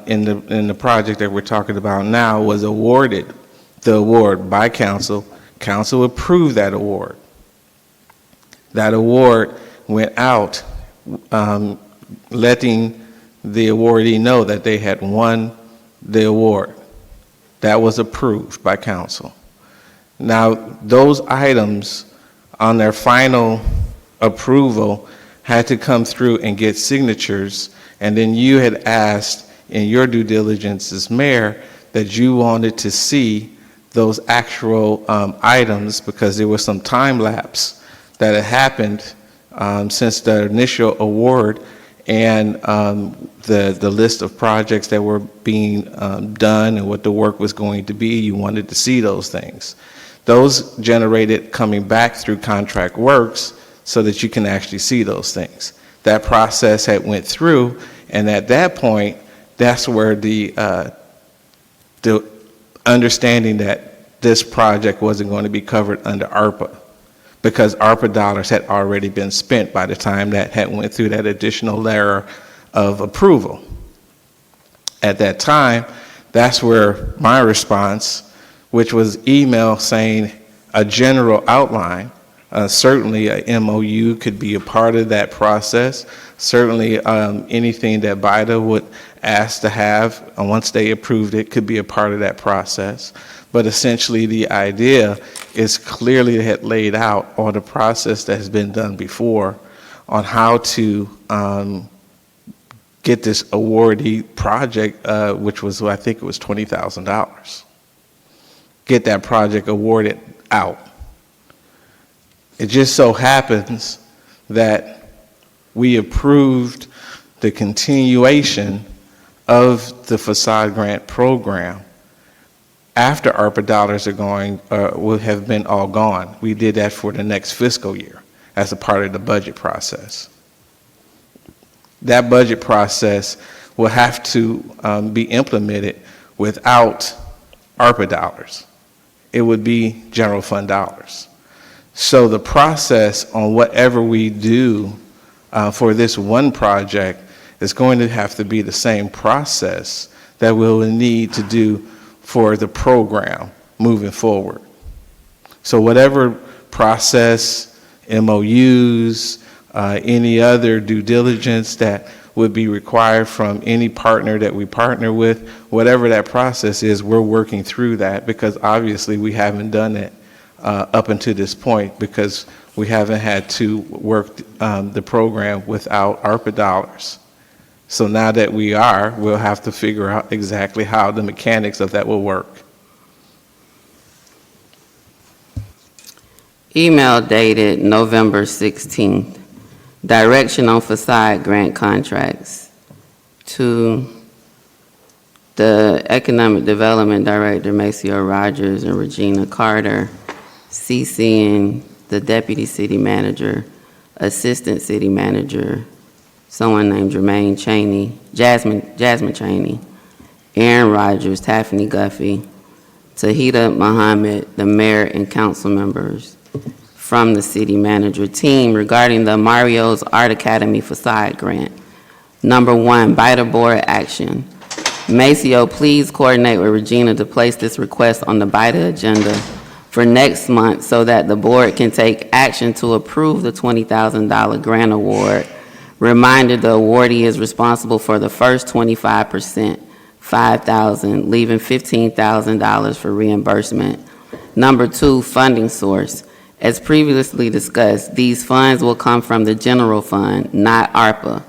in the project that we're talking about now was awarded the award by council. Council approved that award. That award went out, letting the awardee know that they had won the award. That was approved by council. Now, those items on their final approval had to come through and get signatures, and then you had asked in your due diligence as mayor that you wanted to see those actual items because there was some time lapse that had happened since the initial award and the list of projects that were being done and what the work was going to be. You wanted to see those things. Those generated coming back through Contract Works so that you can actually see those things. That process had went through, and at that point, that's where the understanding that this project wasn't going to be covered under ARPA, because ARPA dollars had already been spent by the time that had went through that additional layer of approval. At that time, that's where my response, which was email saying a general outline, certainly a MOU could be a part of that process. Certainly anything that BIDA would ask to have, once they approved it, could be a part of that process. But essentially the idea is clearly had laid out on the process that has been done before on how to get this awardee project, which was, I think it was $20,000. Get that project awarded out. It just so happens that we approved the continuation of the facade grant program after ARPA dollars will have been all gone. We did that for the next fiscal year as a part of the budget process. That budget process will have to be implemented without ARPA dollars. It would be general fund dollars. So the process on whatever we do for this one project is going to have to be the same process that we'll need to do for the program moving forward. So whatever process, MOUs, any other due diligence that would be required from any partner that we partner with, whatever that process is, we're working through that because obviously we haven't done it up until this point because we haven't had to work the program without ARPA dollars. So now that we are, we'll have to figure out exactly how the mechanics of that will work. Email dated November 16th. Direction on facade grant contracts to the Economic Development Director, Maceo Rogers, and Regina Carter, CCing the Deputy City Manager, Assistant City Manager, someone named Jermaine Cheney, Jasmine Cheney, Aaron Rogers, Taffany Guffey, Tahita Muhammad, the mayor and council members from the city manager team regarding the Mario's Art Academy facade grant. Number 1, BIDA board action. Maceo, please coordinate with Regina to place this request on the BIDA agenda for next month so that the board can take action to approve the $20,000 grant award. Reminder, the awardee is responsible for the first 25%, $5,000, leaving $15,000 for reimbursement. Number 2, funding source. As previously discussed, these funds will come from the general fund, not ARPA.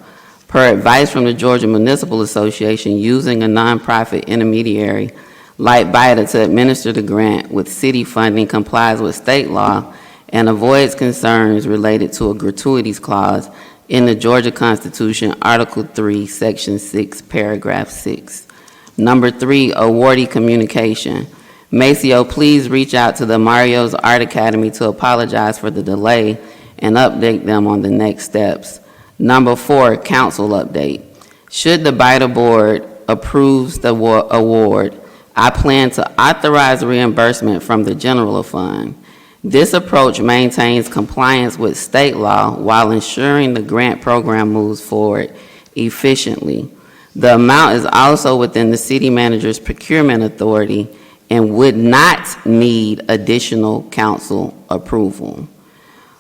Per advice from the Georgia Municipal Association, using a nonprofit intermediary like BIDA to administer the grant with city funding complies with state law and avoids concerns related to a gratuities clause in the Georgia Constitution, Article 3, Section 6, Paragraph 6. Number 3, awardee communication. Maceo, please reach out to the Mario's Art Academy to apologize for the delay and update them on the next steps. Number 4, council update. Should the BIDA board approves the award, I plan to authorize reimbursement from the general fund. This approach maintains compliance with state law while ensuring the grant program moves forward efficiently. The amount is also within the city manager's procurement authority and would not need additional council approval.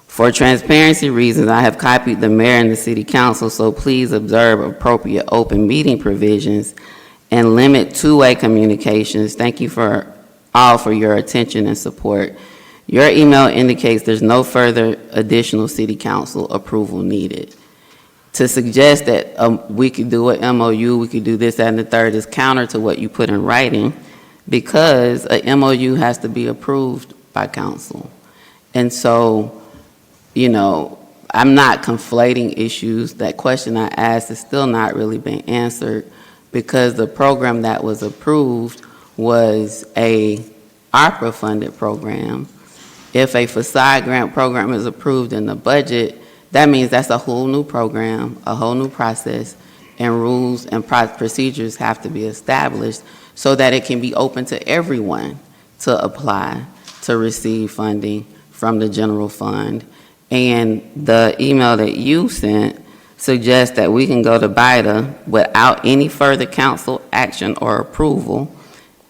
For transparency reasons, I have copied the mayor and the city council, so please observe appropriate open meeting provisions and limit two-way communications. Thank you all for your attention and support. Your email indicates there's no further additional city council approval needed. To suggest that we could do an MOU, we could do this, that, and the third is counter to what you put in writing, because a MOU has to be approved by council. And so, you know, I'm not conflating issues. That question I asked is still not really being answered, because the program that was approved was a ARPA-funded program. If a facade grant program is approved in the budget, that means that's a whole new program, a whole new process, and rules and procedures have to be established so that it can be open to everyone to apply to receive funding from the general fund. And the email that you sent suggests that we can go to BIDA without any further council action or approval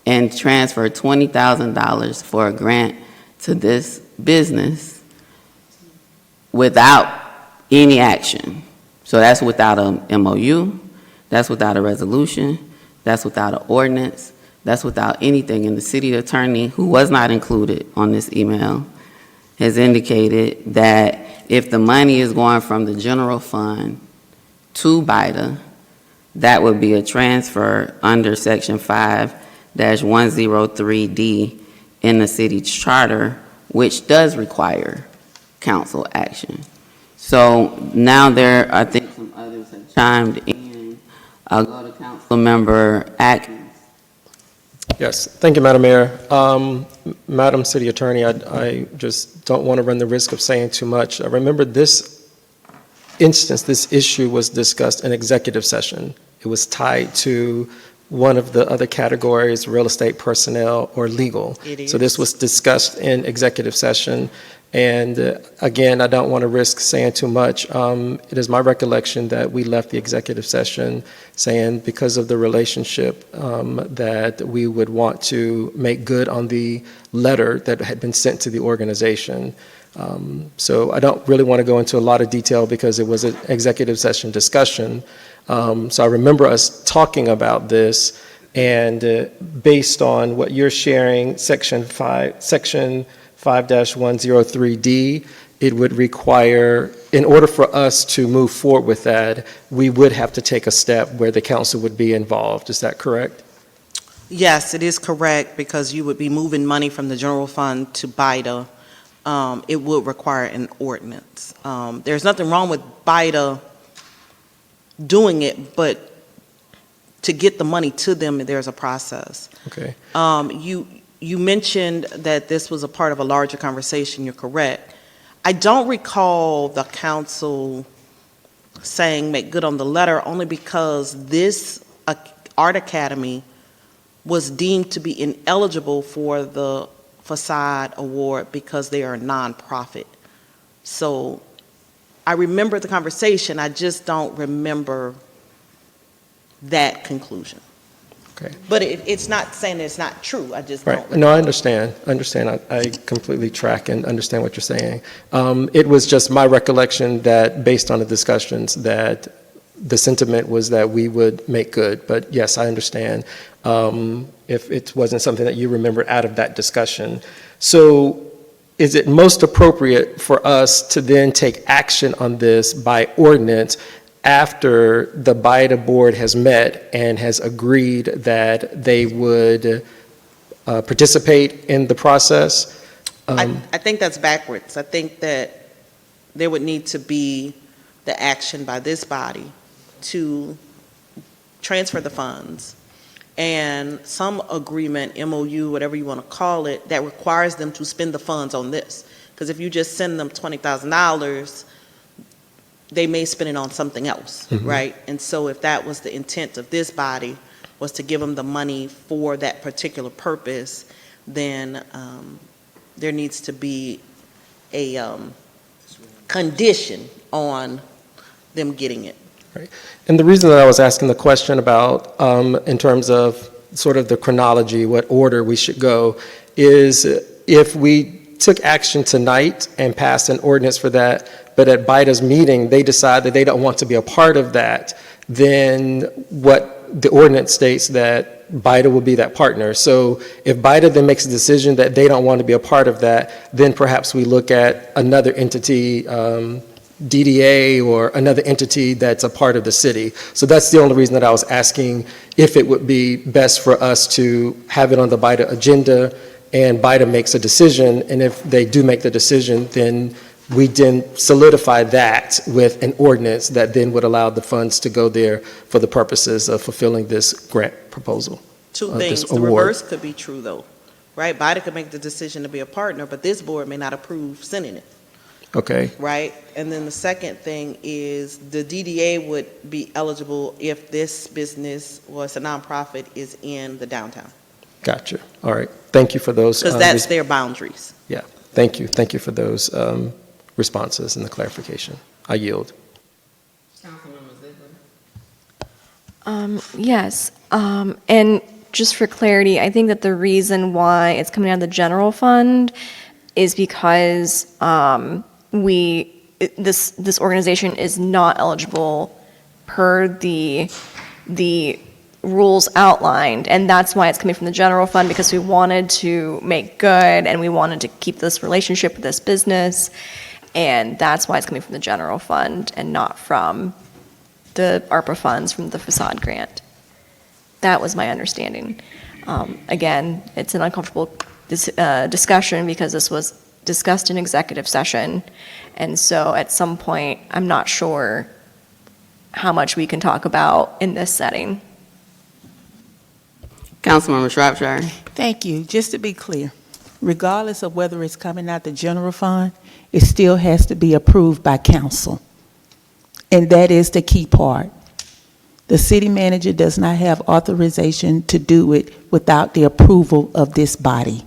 and transfer $20,000 for a grant to this business without any action. So that's without a MOU, that's without a resolution, that's without an ordinance, that's without anything. And the city attorney, who was not included on this email, has indicated that if the money is going from the general fund to BIDA, that would be a transfer under Section 5-103D in the city's charter, which does require council action. So now I think some others have chimed in. I'll go to Council Member Atkins. Yes, thank you, Madam Mayor. Madam City Attorney, I just don't want to run the risk of saying too much. I remember this instance, this issue was discussed in executive session. It was tied to one of the other categories, real estate personnel or legal. So this was discussed in executive session. And again, I don't want to risk saying too much. It is my recollection that we left the executive session saying because of the relationship that we would want to make good on the letter that had been sent to the organization. So I don't really want to go into a lot of detail because it was an executive session discussion. So I remember us talking about this, and based on what you're sharing, Section 5-103D, it would require, in order for us to move forward with that, we would have to take a step where the council would be involved. Is that correct? Yes, it is correct, because you would be moving money from the general fund to BIDA. It would require an ordinance. There's nothing wrong with BIDA doing it, but to get the money to them, there's a process. Okay. You mentioned that this was a part of a larger conversation. You're correct. I don't recall the council saying make good on the letter, only because this art academy was deemed to be ineligible for the facade award because they are a nonprofit. So I remember the conversation, I just don't remember that conclusion. Okay. But it's not saying it's not true, I just Right. don't. No, I understand. I completely track and understand what you're saying. It was just my recollection that based on the discussions that the sentiment was that we would make good. But yes, I understand if it wasn't something that you remembered out of that discussion. So is it most appropriate for us to then take action on this by ordinance after the BIDA board has met and has agreed that they would participate in the process? I think that's backwards. I think that there would need to be the action by this body to transfer the funds and some agreement, MOU, whatever you want to call it, that requires them to spend the funds on this. Because if you just send them $20,000, they may spend it on something else, right? And so if that was the intent of this body, was to give them the money for that particular purpose, then there needs to be a condition on them getting it. Right. And the reason that I was asking the question about, in terms of sort of the chronology, what order we should go, is if we took action tonight and passed an ordinance for that, but at BIDA's meeting, they decide that they don't want to be a part of that, then what the ordinance states that BIDA will be that partner. So if BIDA then makes a decision that they don't want to be a part of that, then perhaps we look at another entity, DDA or another entity that's a part of the city. So that's the only reason that I was asking if it would be best for us to have it on the BIDA agenda and BIDA makes a decision, and if they do make the decision, then we then solidify that with an ordinance that then would allow the funds to go there for the purposes of fulfilling this grant proposal. Two this things. The award. reverse could be true, though, right? BIDA could make the decision to be a partner, but this board may not approve sending it. Okay. Right? And then the second thing is the DDA would be eligible if this business, well, it's a nonprofit, is in the downtown. Gotcha. All right. Thank you for those. Because that's their boundaries. Yeah. Thank you. Thank you for those responses and the clarification. I yield. Yes, and just for clarity, I think that the reason why it's coming out of the general fund is because this organization is not eligible per the rules outlined, and that's why it's coming from the general fund, because we wanted to make good and we wanted to keep this relationship with this business, and that's why it's coming from the general fund and not from the ARPA funds from the facade grant. That was my understanding. Again, it's an uncomfortable discussion because this was discussed in executive session, and so at some point, I'm not sure how much we can talk about in this setting. Councilmember Shropshire. Thank you. Just to be clear, regardless of whether it's coming out the general fund, it still has to be approved by council. And that is the key part. The city manager does not have authorization to do it without the approval of this body.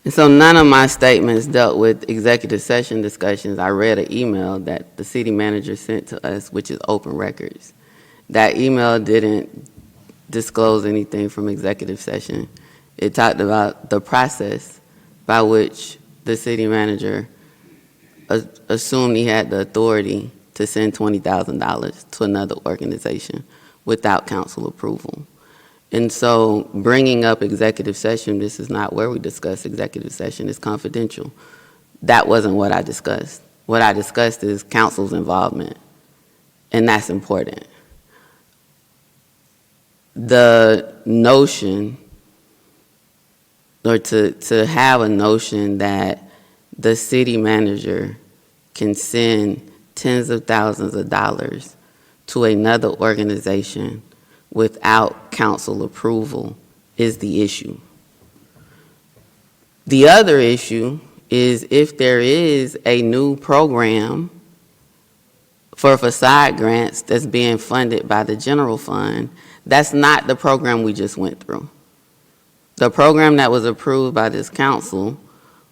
And so none of my statements dealt with executive session discussions. I read an email that the city manager sent to us, which is open records. That email didn't disclose anything from executive session. It talked about the process by which the city manager assumed he had the authority to send $20,000 to another organization without council approval. And so bringing up executive session, this is not where we discuss executive session, it's confidential. That wasn't what I discussed. What I discussed is council's involvement, and that's important. The notion, or to have a notion that the city manager can send tens of thousands of dollars to another organization without council approval is the issue. The other issue is if there is a new program for facade grants that's being funded by the general fund, that's not the program we just went through. The program that was approved by this council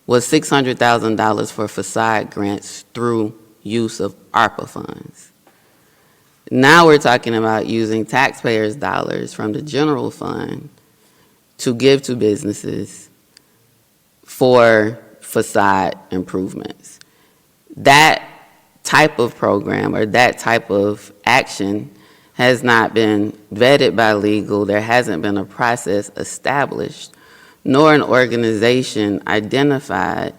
was $600,000 for facade grants through use of ARPA funds. Now we're talking about using taxpayers' dollars from the general fund to give to businesses for facade improvements. That type of program or that type of action has not been vetted by legal. There hasn't been a process established nor an organization identified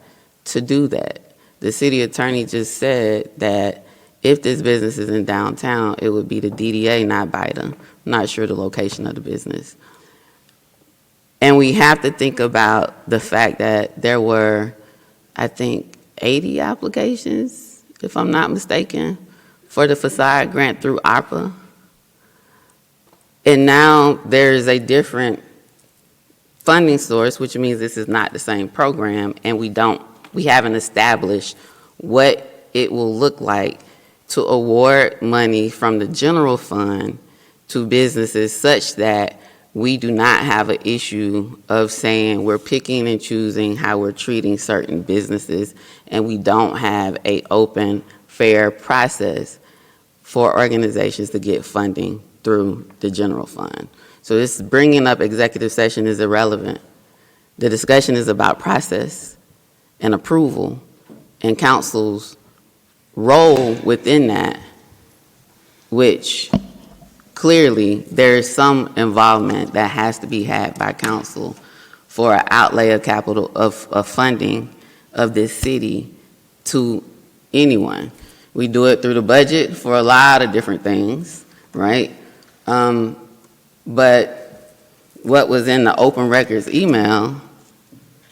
to do that. The city attorney just said that if this business is in downtown, it would be the DDA, not BIDA. I'm not sure the location of the business. And we have to think about the fact that there were, I think, 80 applications, if I'm not mistaken, for the facade grant through ARPA. And now there's a different funding source, which means this is not the same program, and we haven't established what it will look like to award money from the general fund to businesses such that we do not have an issue of saying we're picking and choosing how we're treating certain businesses, and we don't have an open, fair process for organizations to get funding through the general fund. So this bringing up executive session is irrelevant. The discussion is about process and approval and council's role within that, which clearly there is some involvement that has to be had by council for an outlay of capital of funding of this city to anyone. We do it through the budget for a lot of different things, right? But what was in the open records email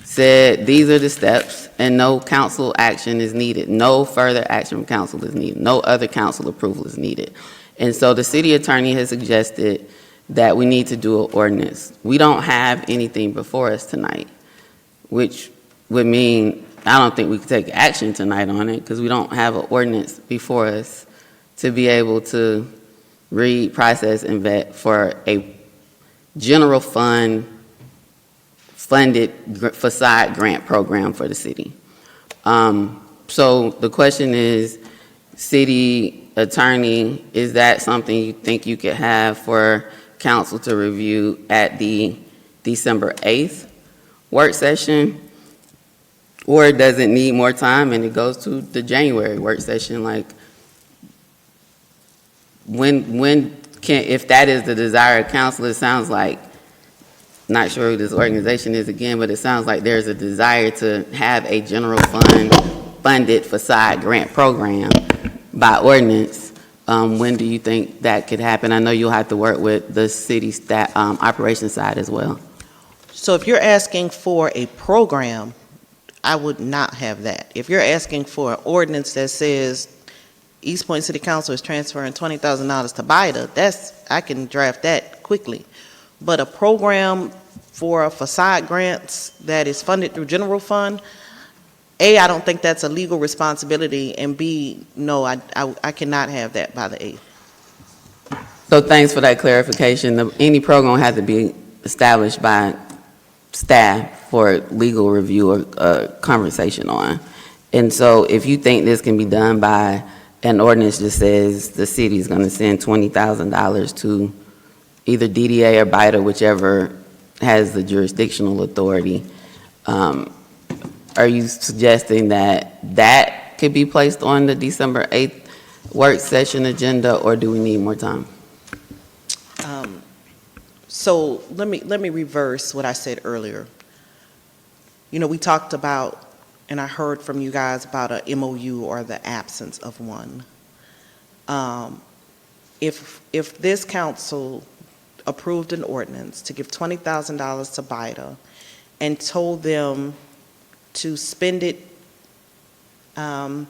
said these are the steps and no council action is needed. No further action from council is needed. No other council approval is needed. And so the city attorney has suggested that we need to do an ordinance. We don't have anything before us tonight, which would mean I don't think we could take action tonight on it because we don't have an ordinance before us to be able to read, process, and vet for a general fund funded facade grant program for the city. So the question is, city attorney, is that something you think you could have for council to review at the December 8th work session? Or does it need more time and it goes to the January work session? Like, when can, if that is the desire of council, it sounds like, not sure who this organization is again, but it sounds like there's a desire to have a general fund funded facade grant program by ordinance. When do you think that could happen? I know you'll have to work with the city staff, operations side as well. So if you're asking for a program, I would not have that. If you're asking for an ordinance that says East Point City Council is transferring $20,000 to BIDA, I can draft that quickly. But a program for a facade grants that is funded through general fund, A, I don't think that's a legal responsibility, and B, no, I cannot have that by the 8th. So thanks for that clarification. Any program has to be established by staff for legal review or conversation on. And so if you think this can be done by an ordinance that says the city is going to send $20,000 to either DDA or BIDA, whichever has the jurisdictional authority, are you suggesting that that could be placed on the December 8th work session agenda, or do we need more time? So let me reverse what I said earlier. You know, we talked about, and I heard from you guys about a MOU or the absence of one. If this council approved an ordinance to give $20,000 to BIDA and told them to spend it to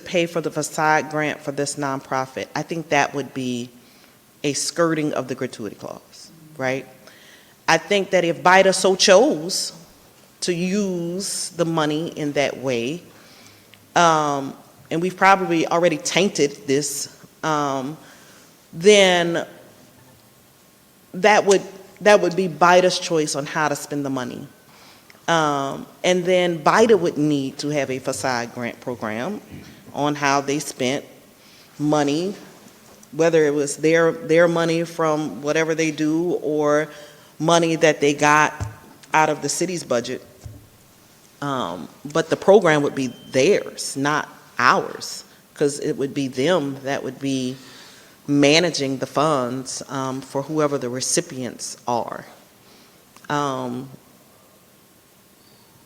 pay for the facade grant for this nonprofit, I think that would be a skirting of the gratuity clause, right? I think that if BIDA so chose to use the money in that way, and we've probably already tainted this, then that would be BIDA's choice on how to spend the money. And then BIDA would need to have a facade grant program on how they spent money, whether it was their money from whatever they do or money that they got out of the city's budget. But the program would be theirs, not ours, because it would be them that would be managing the funds for whoever the recipients are.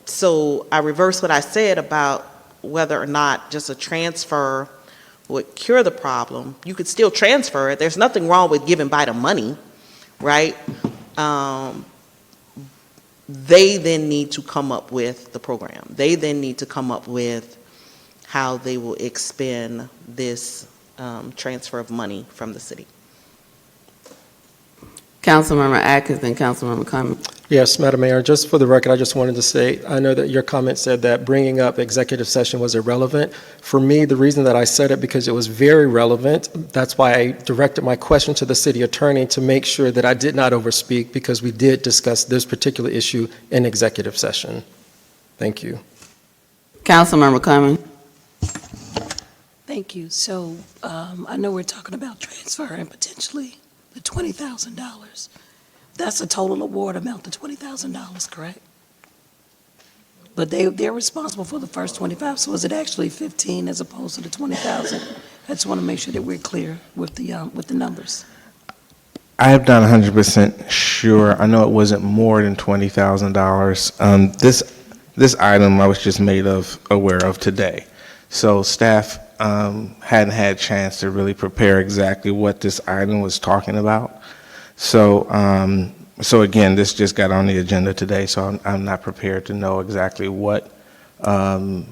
So I reversed what I said about whether or not just a transfer would cure the problem. You could still transfer it. There's nothing wrong with giving BIDA money, right? They then need to come up with the program. They then need to come up with how they will expend this transfer of money from the city. Councilmember Atkins and Councilmember Cummings. Yes, Madam Mayor, just for the record, I just wanted to say, I know that your comment said that bringing up executive session was irrelevant. For me, the reason that I said it, because it was very relevant, that's why I directed my question to the city attorney to make sure that I did not overspeak, because we did discuss this particular issue in executive session. Thank you. Councilmember Cummings. Thank you. So I know we're talking about transferring potentially the $20,000. That's a total award amount of $20,000, correct? But they're responsible for the first 25, so is it actually 15 as opposed to the 20,000? I just want to make sure that we're clear with the numbers. I am not 100% sure. I know it wasn't more than $20,000. This item I was just aware of today. So staff hadn't had a chance to really prepare exactly what this item was talking about. So, so again, this just got on the agenda today, so I'm not prepared to know exactly what the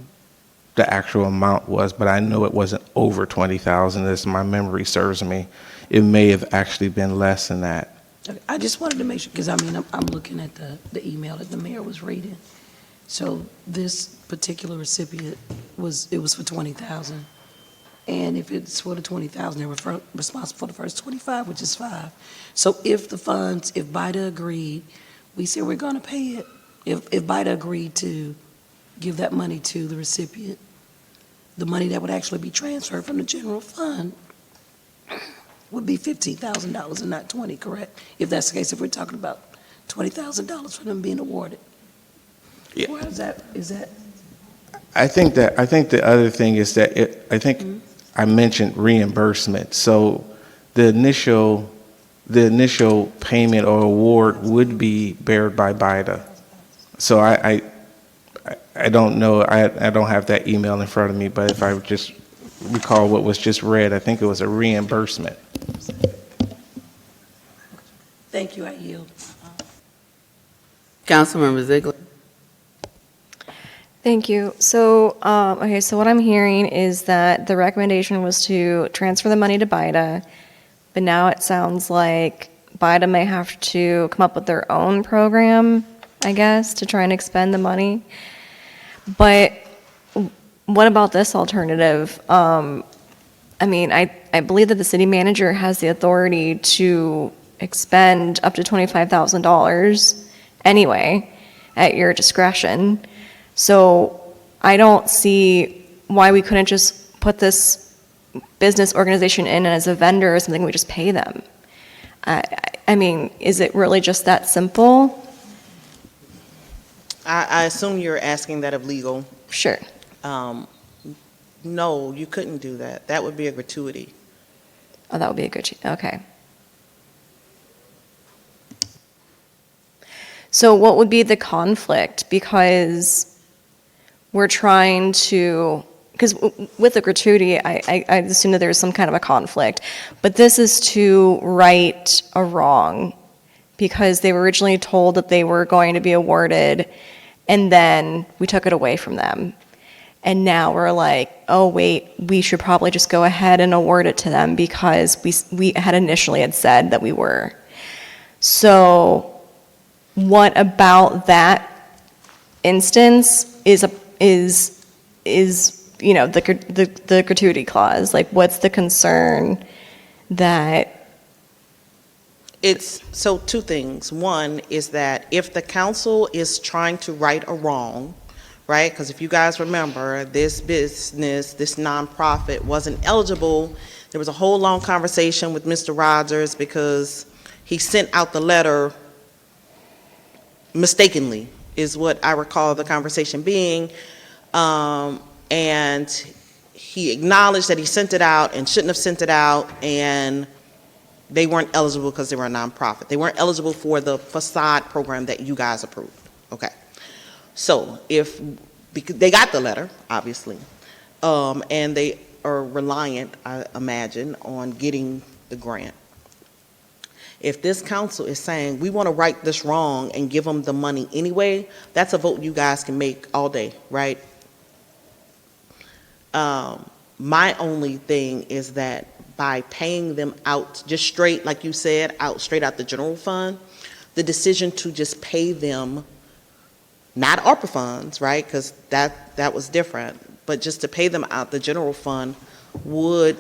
actual amount was, but I know it wasn't over 20,000, as my memory serves me. It may have actually been less than that. Okay, I just wanted to make sure, because I mean, I'm looking at the email that the mayor was reading. So this particular recipient it was for 20,000. And if it's for the 20,000, they were responsible for the first 25, which is 5. So if BIDA agreed, we said we're going to pay it. If BIDA agreed to give that money to the recipient, the money that would actually be transferred from the general fund would be $15,000 and not 20, correct? If that's the case, if we're talking about $20,000 for them being awarded. Yeah. Or is that? I think the other thing is that I mentioned reimbursement. So the initial payment or award would be bared by BIDA. So I don't know. I don't have that email in front of me, but if I just recall what was just read, I think it was a reimbursement. Thank you, I yield. Councilmember Ziegler. Thank you. So, okay, so what I'm hearing is that the recommendation was to transfer the money to BIDA, but now it sounds like BIDA may have to come up with their own program, I guess, to try and expend the money. But what about this alternative? I mean, I believe that the city manager has the authority to expend up to $25,000 anyway, at your discretion. So I don't see why we couldn't just put this business organization in as a vendor or something, we just pay them. I mean, is it really just that simple? I assume you're asking that of legal. Sure. No, you couldn't do that. That would be a gratuity. Oh, that would be a good, okay. So what would be the conflict? Because we're trying to, because with the gratuity, I assume that there's some kind of a conflict, but this is to right a wrong, because they were originally told that they were going to be awarded, and then we took it away from them. And now we're like, oh wait, we should probably just go ahead and award it to them because we had initially had said that we were. So what about that instance is you know, the gratuity clause? Like, what's the concern that? It's, so two things. One is that if the council is trying to right a wrong, right? Because if you guys remember, this business, this nonprofit wasn't eligible. There was a whole long conversation with Mr. Rogers because he sent out the letter mistakenly, is what I recall the conversation being. And he acknowledged that he sent it out and shouldn't have sent it out, and They weren't eligible because they were a nonprofit. They weren't eligible for the facade program that you guys approved. Okay. So because they got the letter, obviously, and they are reliant, I imagine, on getting the grant. If this council is saying, we want to right this wrong and give them the money anyway, that's a vote you guys can make all day, right? My only thing is that by paying them out just straight, like you said, straight out the general fund, the decision to just pay them, not ARPA funds, right? Because that was different, but just to pay them out the general fund would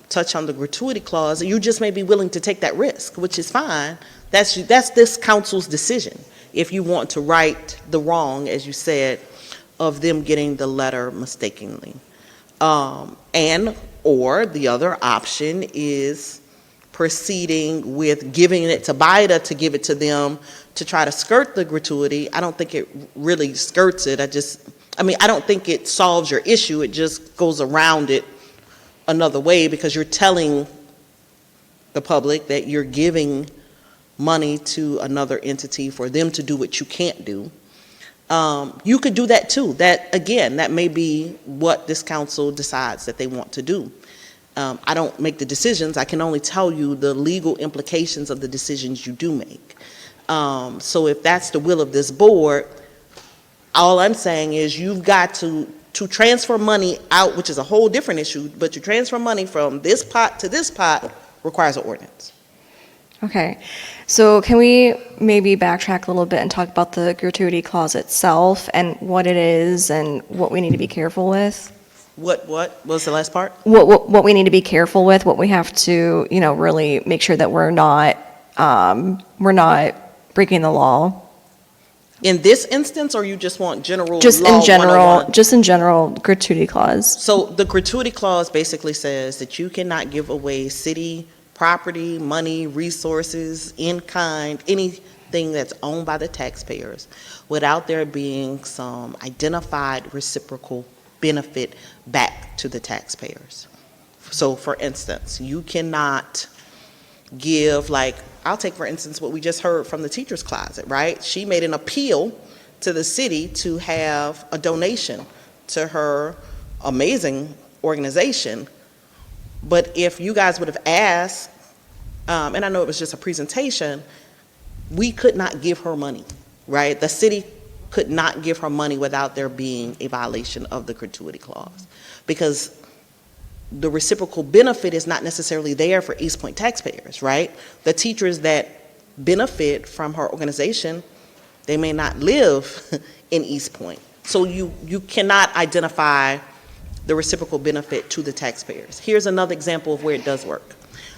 touch on the gratuity clause. You just may be willing to take that risk, which is fine. That's this council's decision. If you want to right the wrong, as you said, of them getting the letter mistakenly. Or the other option is proceeding with giving it to BIDA to give it to them to try to skirt the gratuity. I don't think it really skirts it. I don't think it solves your issue. It just goes around it another way because you're telling the public that you're giving money to another entity for them to do what you can't do. You could do that too. That may be what this council decides that they want to do. I don't make the decisions. I can only tell you the legal implications of the decisions you do make. So if that's the will of this board, all I'm saying is you've got to transfer money out, which is a whole different issue, but to transfer money from this pot to this pot requires an ordinance. Okay, so can we maybe backtrack a little bit and talk about the gratuity clause itself and what it is and what we need to be careful with? What was the last part? What we need to be careful with, what we have to, really make sure that we're not breaking the law. In this instance, or you just want general Just law in general, 101? just in general, gratuity clause. So the gratuity clause basically says that you cannot give away city property, money, resources, in kind, anything that's owned by the taxpayers without there being some identified reciprocal benefit back to the taxpayers. So for instance, you cannot give, I'll take for instance what we just heard from the teacher's closet, right? She made an appeal to the city to have a donation to her amazing organization. But if you guys would have asked, and I know it was just a presentation, we could not give her money, right? The city could not give her money without there being a violation of the gratuity clause, because the reciprocal benefit is not necessarily there for East Point taxpayers, right? The teachers that benefit from her organization, they may not live in East Point. So you cannot identify the reciprocal benefit to the taxpayers. Here's another example of where it does work.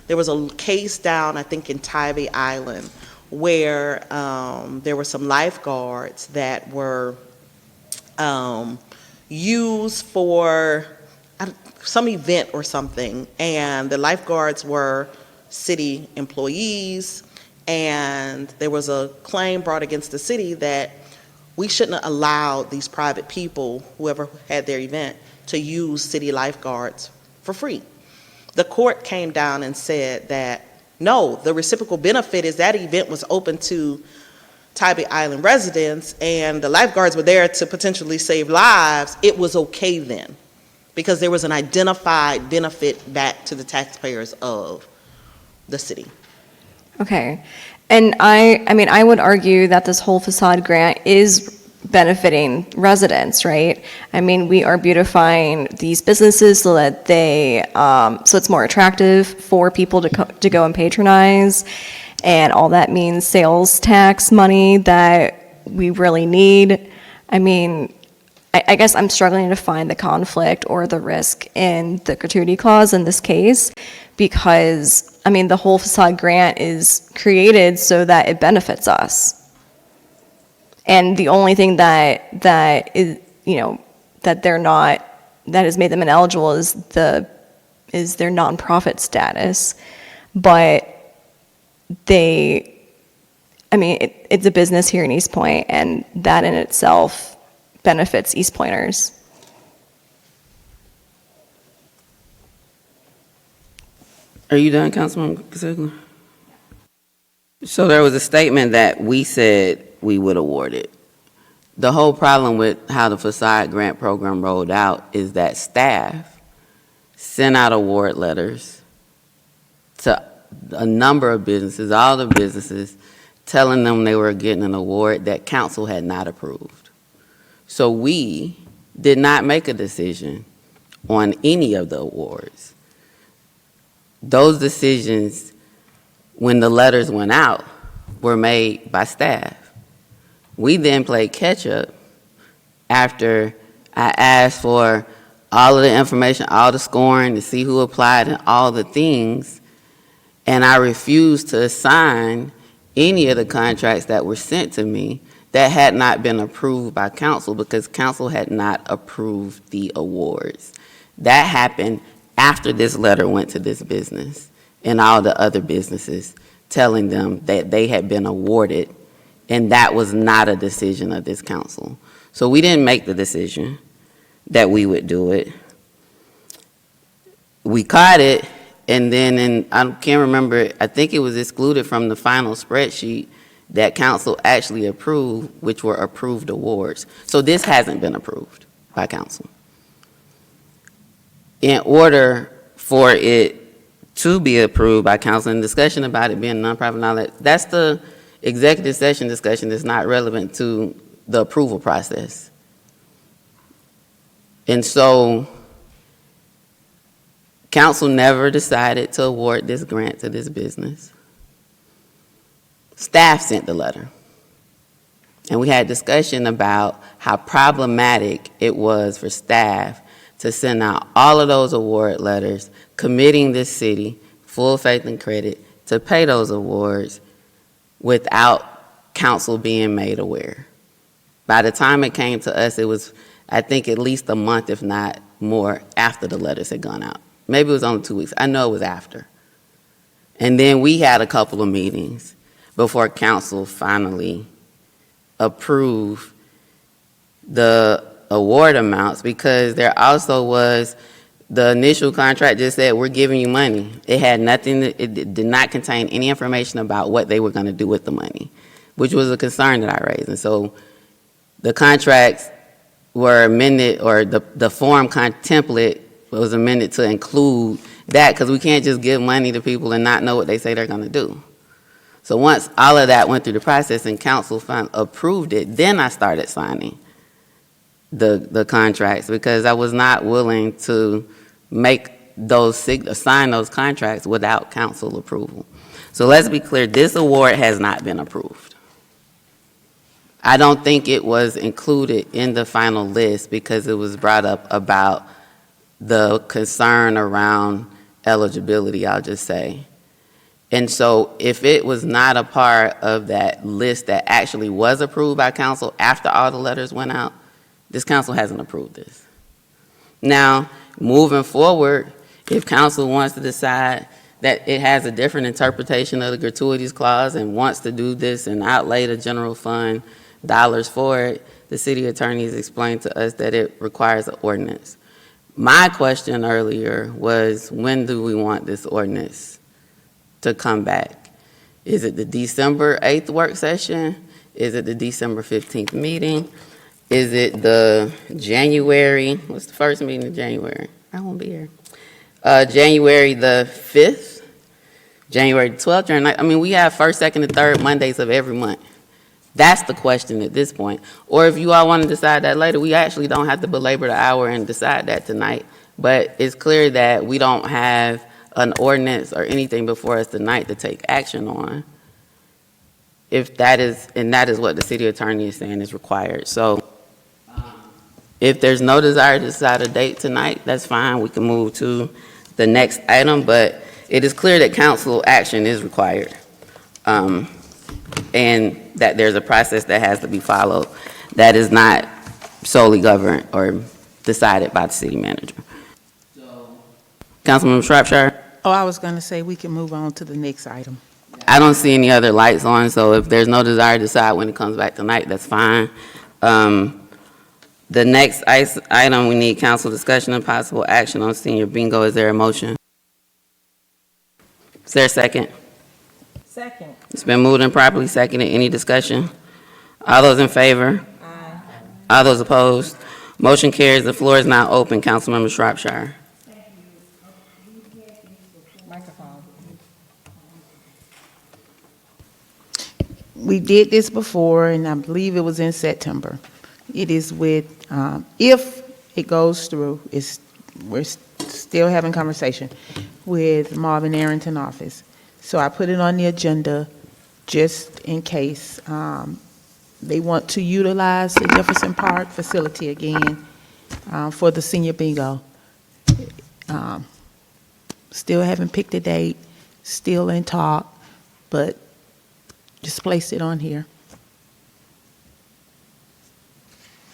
There was a case down, I think, in Tybee Island, where there were some lifeguards that were used for some event or something, and the lifeguards were city employees, and there was a claim brought against the city that we shouldn't have allowed these private people, whoever had their event, to use city lifeguards for free. The court came down and said that, no, the reciprocal benefit is that event was open to Tybee Island residents and the lifeguards were there to potentially save lives. It was okay then, because there was an identified benefit back to the taxpayers of the city. Okay. And I would argue that this whole facade grant is benefiting residents, right? We are beautifying these businesses so that so it's more attractive for people to go and patronize, and all that means sales tax money that we really need. I guess I'm struggling to find the conflict or the risk in the gratuity clause in this case, because the whole facade grant is created so that it benefits us. And the only thing that is, that they're not, that has made them ineligible is their nonprofit status. But it's a business here in East Point, and that in itself benefits East Pointers. Are you done, Councilman Casugla? So there was a statement that we said we would award it. The whole problem with how the facade grant program rolled out is that staff sent out award letters to a number of businesses, all the businesses, telling them they were getting an award that council had not approved. So we did not make a decision on any of the awards. Those decisions, when the letters went out, were made by staff. We then played catch-up after I asked for all of the information, all the scoring, to see who applied and all the things, and I refused to assign any of the contracts that were sent to me that had not been approved by council because council had not approved the awards. That happened after this letter went to this business and all the other businesses, telling them that they had been awarded, and that was not a decision of this council. So we didn't make the decision that we would do it. We caught it, and then I can't remember, I think it was excluded from the final spreadsheet that council actually approved, which were approved awards. So this hasn't been approved by council. In order for it to be approved by council, and discussion about it being nonprofit and all that, that's the executive session discussion that's not relevant to the approval process. And so council never decided to award this grant to this business. Staff sent the letter. And we had discussion about how problematic it was for staff to send out all of those award letters, committing this city full faith and credit to pay those awards without council being made aware. By the time it came to us, it was, I think, at least a month, if not more, after the letters had gone out. Maybe it was only 2 weeks. I know it was after. And then we had a couple of meetings before council finally approved the award amounts, because there also was, the initial contract just said, we're giving you money. It had nothing, it did not contain any information about what they were going to do with the money, which was a concern that I raised. And so the contracts were amended, or the form template was amended to include that, because we can't just give money to people and not know what they say they're going to do. So once all of that went through the process and council approved it, then I started signing the contracts, because I was not willing to sign those contracts without council approval. So let's be clear, this award has not been approved. I don't think it was included in the final list because it was brought up about the concern around eligibility, I'll just say. And so if it was not a part of that list that actually was approved by council after all the letters went out, this council hasn't approved this. Now, moving forward, if council wants to decide that it has a different interpretation of the gratuities clause and wants to do this and outlay the general fund dollars for it, the city attorney has explained to us that it requires an ordinance. My question earlier was, when do we want this ordinance to come back? Is it the December 8th work session? Is it the December 15th meeting? Is it the January, what's the first meeting in January? I won't be here. January the 5th, January the 12th, I mean, we have first, second, and third Mondays of every month. That's the question at this point. Or if you all want to decide that later, we actually don't have to belabor the hour and decide that tonight. But it's clear that we don't have an ordinance or anything before us tonight to take action on. If that is, and that is what the city attorney is saying is required. So if there's no desire to decide a date tonight, that's fine. We can move to the next item, but it is clear that council action is required. And that there's a process that has to be followed that is not solely governed or decided by the city manager. Councilman Shropshire? Oh, I was going to say we can move on to the next item. I don't see any other lights on, so if there's no desire to decide when it comes back tonight, that's fine. The next item, we need council discussion and possible action on senior bingo. Is there a motion? Is there a second? Second. It's been moved and properly seconded. Any discussion? All those in favor? Aye. All those opposed? Motion carries. The floor is now open. Councilmember Shropshire. Microphone. We did this before, and I believe it was in September. It is with, if it goes through, we're still having conversation with Marvin Arrington office. So I put it on the agenda just in case they want to utilize the Jefferson Park facility again for the senior bingo. Still haven't picked a date, still in talk, but just place it on here.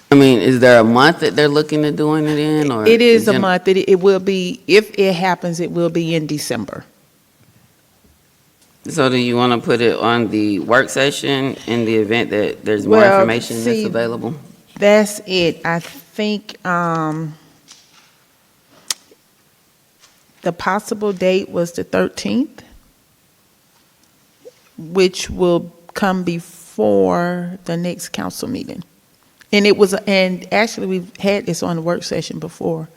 I mean, is there a month that they're looking at doing it in, or? It is a month. It will be, if it happens, it will be in December. So do you want to put it on the work session in the event that there's more Well, information that's see, available? That's it. I think the possible date was the 13th, which will come before the next council meeting. And actually, we've had this on the work session before.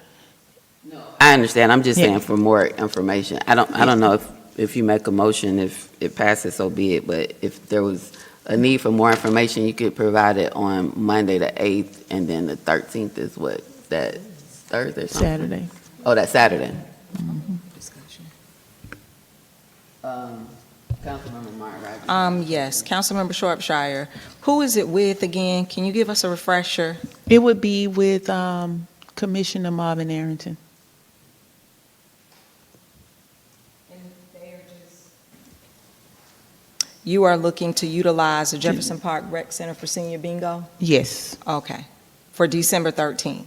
I understand. I'm just Yeah. saying for more information. I don't know if you make a motion, if it passes, so be it. But if there was a need for more information, you could provide it on Monday the 8th, and then the 13th is what, that Thursday or something? Saturday. Oh, that's Saturday. Councilmember Martin Rogers. Yes, Councilmember Shropshire. Who is it with again? Can you give us a refresher? It would be with Commissioner Marvin Arrington. You are looking to utilize the Jefferson Park Rec Center for senior bingo? Yes, Okay, for December 13th.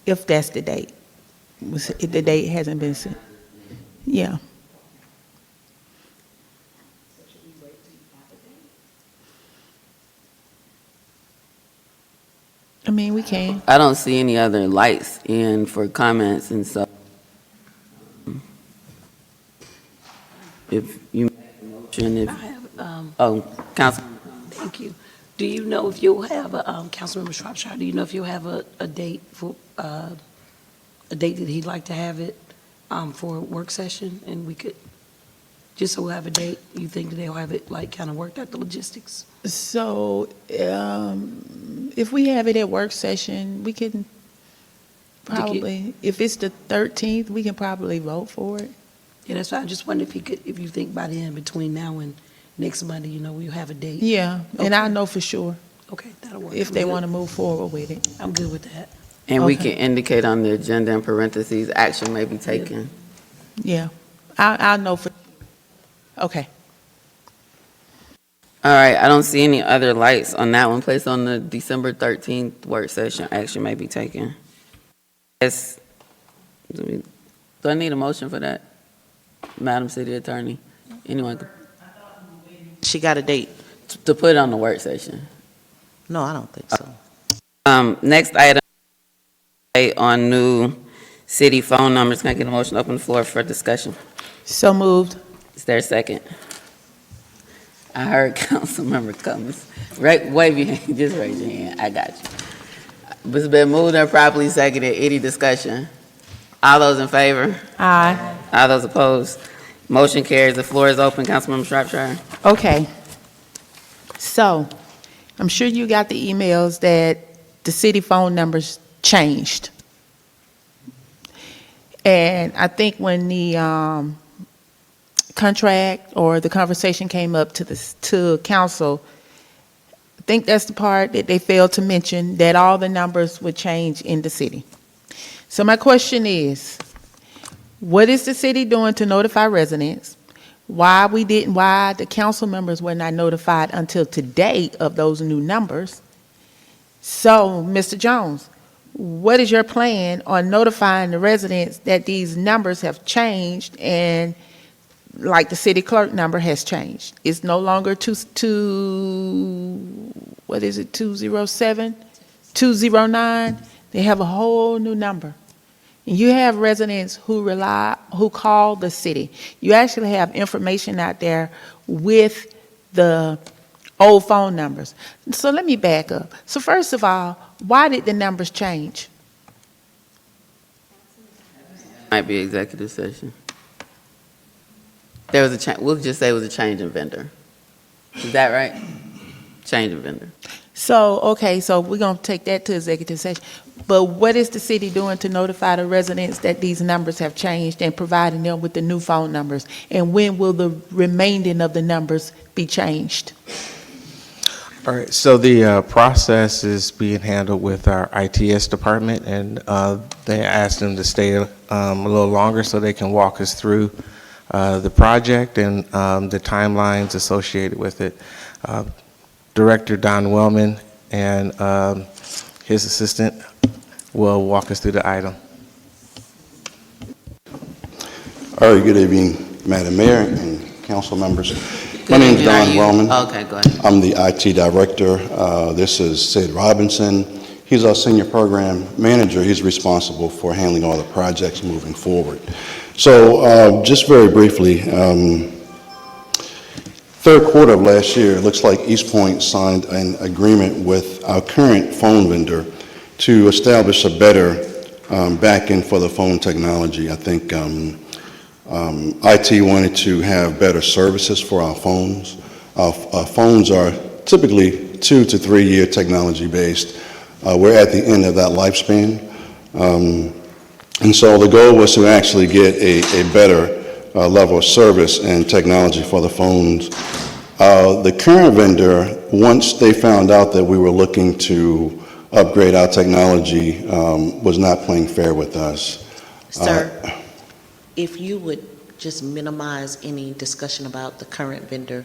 if that's the date. The date hasn't been set. Yeah. I mean, we can. I don't see any other lights in for comments, and so if you make a motion, if, I have, Council. thank you. Do you know if you'll have a, Councilmember Shropshire, do you know if you'll have a date for, a date that he'd like to have it, for a work session? And we could, just so we'll have a date, you think that they'll have it, like, kind of worked out the logistics? So, if we have it at work session, we can probably, if it's the 13th, we can probably vote for it. Yeah, that's why I just wondered if he could, if you think by then, between now and next Monday, you know, we'll have a date. Yeah, and I know for sure Okay, that'll work. if they want to move forward with it. I'm good with that. And we Okay. can indicate on the agenda in parentheses, action may be taken. Yeah, I'll know for, okay. All right, I don't see any other lights on that one. Placed on the December 13th work session, action may be taken. Yes, do I need a motion for that, Madam City Attorney? Anyone? She got a date. To put it on the work session. No, I don't think so. Next item, on new city phone numbers. Can I get a motion to open the floor for discussion? So moved. Is there a second? I heard Councilmember Cummings. Right, wave your hand, just raise your hand. I got you. It's been moved and properly seconded. Any discussion? All those in favor? Aye. All those opposed? Motion carries. The floor is open. Councilmember Shropshire. Okay. So, I'm sure you got the emails that the city phone numbers changed. And I think when the contract or the conversation came up to council, I think that's the part that they failed to mention, that all the numbers would change in the city. So my question is, what is the city doing to notify residents? Why the council members were not notified until today of those new numbers? So, Mr. Jones, what is your plan on notifying the residents that these numbers have changed and like the city clerk number has changed? It's no longer 207, 209? They have a whole new number. You have residents who call the city. You actually have information out there with the old phone numbers. So let me back up. So first of all, why did the numbers change? Might be executive session. There was a change, we'll just say it was a change in vendor. Is that right? Change in vendor. So, okay, so we're going to take that to executive session. But what is the city doing to notify the residents that these numbers have changed and providing them with the new phone numbers? And when will the remaining of the numbers be changed? All right, so the process is being handled with our ITS department, and they asked them to stay a little longer so they can walk us through the project and the timelines associated with it. Director Don Wellman and his assistant will walk us through the item. All right, good evening, Madam Mayor and council members. My name is Don Wellman. Okay, go ahead. I'm the IT director. This is Sid Robinson. He's our senior program manager. He's responsible for handling all the projects moving forward. So just very briefly, third quarter of last year, it looks like East Point signed an agreement with our current phone vendor to establish a better back-end for the phone technology. I think IT wanted to have better services for our phones. Our phones are typically 2 to 3 year technology based. We're at the end of that lifespan. And so the goal was to actually get a better level of service and technology for the phones. The current vendor, once they found out that we were looking to upgrade our technology, was not playing fair with us. Sir, if you would just minimize any discussion about the current vendor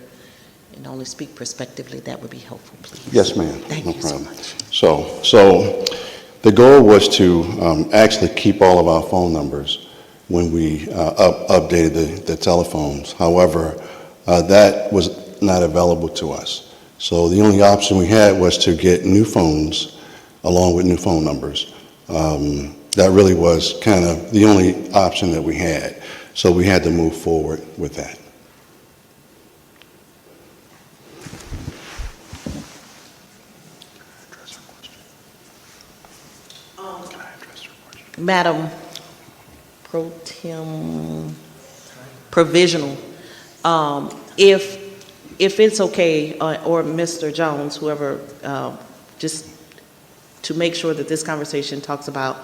and only speak prospectively, that would be helpful, please. Yes, ma'am. Thank No you problem. so much. So the goal was to actually keep all of our phone numbers when we updated the telephones. However, that was not available to us. So the only option we had was to get new phones along with new phone numbers. That really was kind of the only option that we had. So we had to move forward with that. Madam Pro Tem Provisional, if it's okay, or Mr. Jones, whoever, just to make sure that this conversation talks about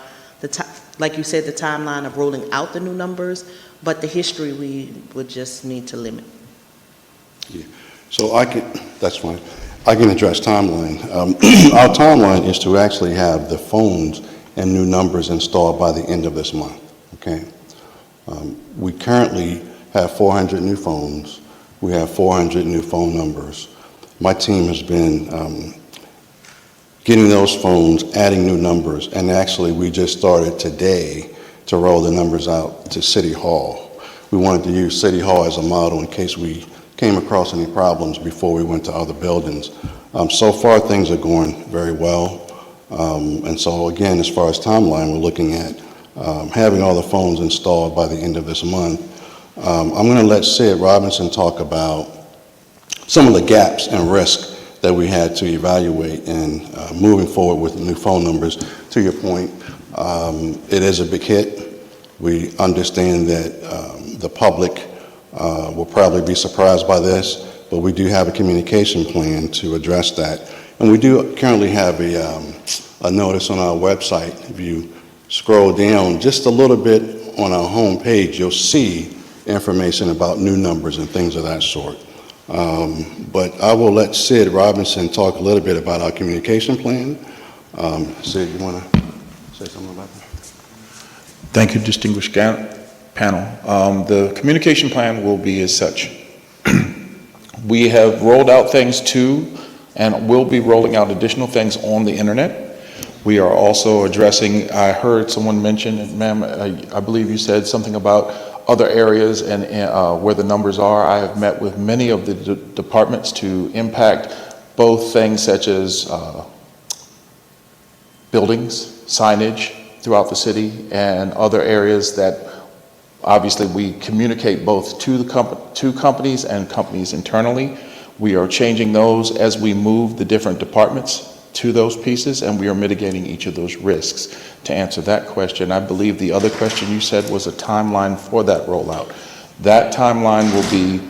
like you said, the timeline of rolling out the new numbers, but the history we would just need to limit. Yeah. So that's fine. I can address timeline. Our timeline is to actually have the phones and new numbers installed by the end of this month, okay? We currently have 400 new phones. We have 400 new phone numbers. My team has been getting those phones, adding new numbers, and actually we just started today to roll the numbers out to City Hall. We wanted to use City Hall as a model in case we came across any problems before we went to other buildings. So far, things are going very well. And so again, as far as timeline, we're looking at having all the phones installed by the end of this month. I'm going to let Sid Robinson talk about some of the gaps and risks that we had to evaluate in moving forward with the new phone numbers. To your point, it is a big hit. We understand that the public will probably be surprised by this, but we do have a communication plan to address that. And we do currently have a notice on our website. If you scroll down just a little bit on our home page, you'll see information about new numbers and things of that sort. But I will let Sid Robinson talk a little bit about our communication plan. Sid, you want to say something about that? Thank you, distinguished panel. The communication plan will be as such. We have rolled out things to and will be rolling out additional things on the internet. We are also addressing, I heard someone mention, ma'am, I believe you said something about other areas and where the numbers are. I have met with many of the departments to impact both things such as buildings, signage, throughout the city and other areas that obviously we communicate both to to companies and companies internally. We are changing those as we move the different departments to those pieces, and we are mitigating each of those risks. To answer that question, I believe the other question you said was a timeline for that rollout. That timeline will be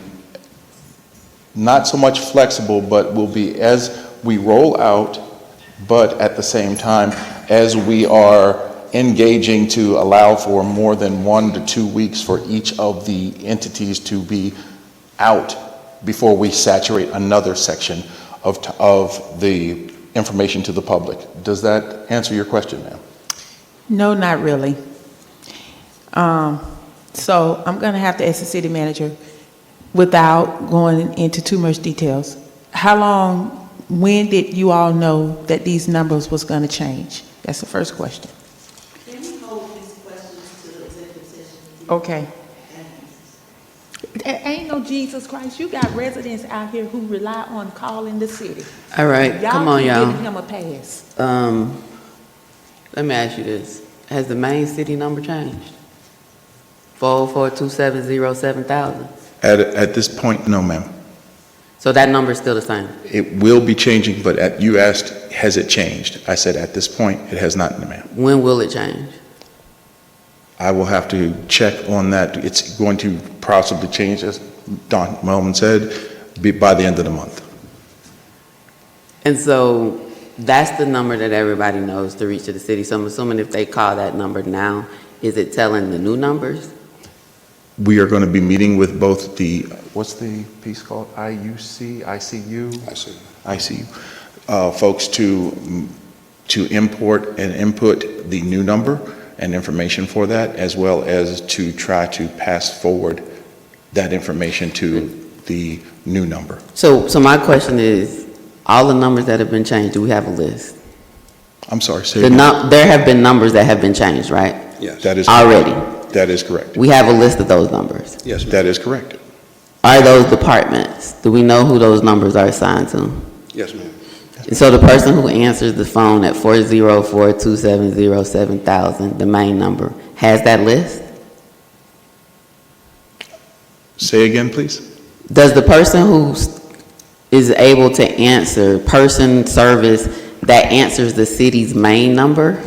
not so much flexible, but will be as we roll out, but at the same time, as we are engaging to allow for more than 1 to 2 weeks for each of the entities to be out before we saturate another section of the information to the public. Does that answer your question, ma'am? No, not really. So I'm going to have to ask the city manager, without going into too much details, when did you all know that these numbers was going to change? That's the first question. Can we hold these questions to the executive session? Okay. Ain't no Jesus Christ. You got residents out here who rely on calling the city. All right, come on, Y'all y'all. keep giving him a pass. Let me ask you this. Has the main city number changed? 404-270-7000. At this point, no, ma'am. So that number is still the same? It will be changing, but you asked, has it changed? I said, at this point, it has not, ma'am. When will it change? I will have to check on that. It's going to possibly change, as Don Melman said, by the end of the month. And so that's the number that everybody knows to reach to the city. So I'm assuming if they call that number now, is it telling the new numbers? We are going to be meeting with both the, what's the piece called? IUC, ICU? ICU. Folks to import and input the new number and information for that, as well as to try to pass forward that information to the new number. So my question is, all the numbers that have been changed, do we have a list? I'm sorry, say again. There have been numbers that have been changed, right? Yes. That is already. That is correct. We have a list of those numbers. Yes, that is correct. Are those departments? Do we know who those numbers are assigned to? Yes, ma'am. So the person who answers the phone at 404-270-7000, the main number, has that list? Say again, please. Does the person who is able to answer, service that answers the city's main number,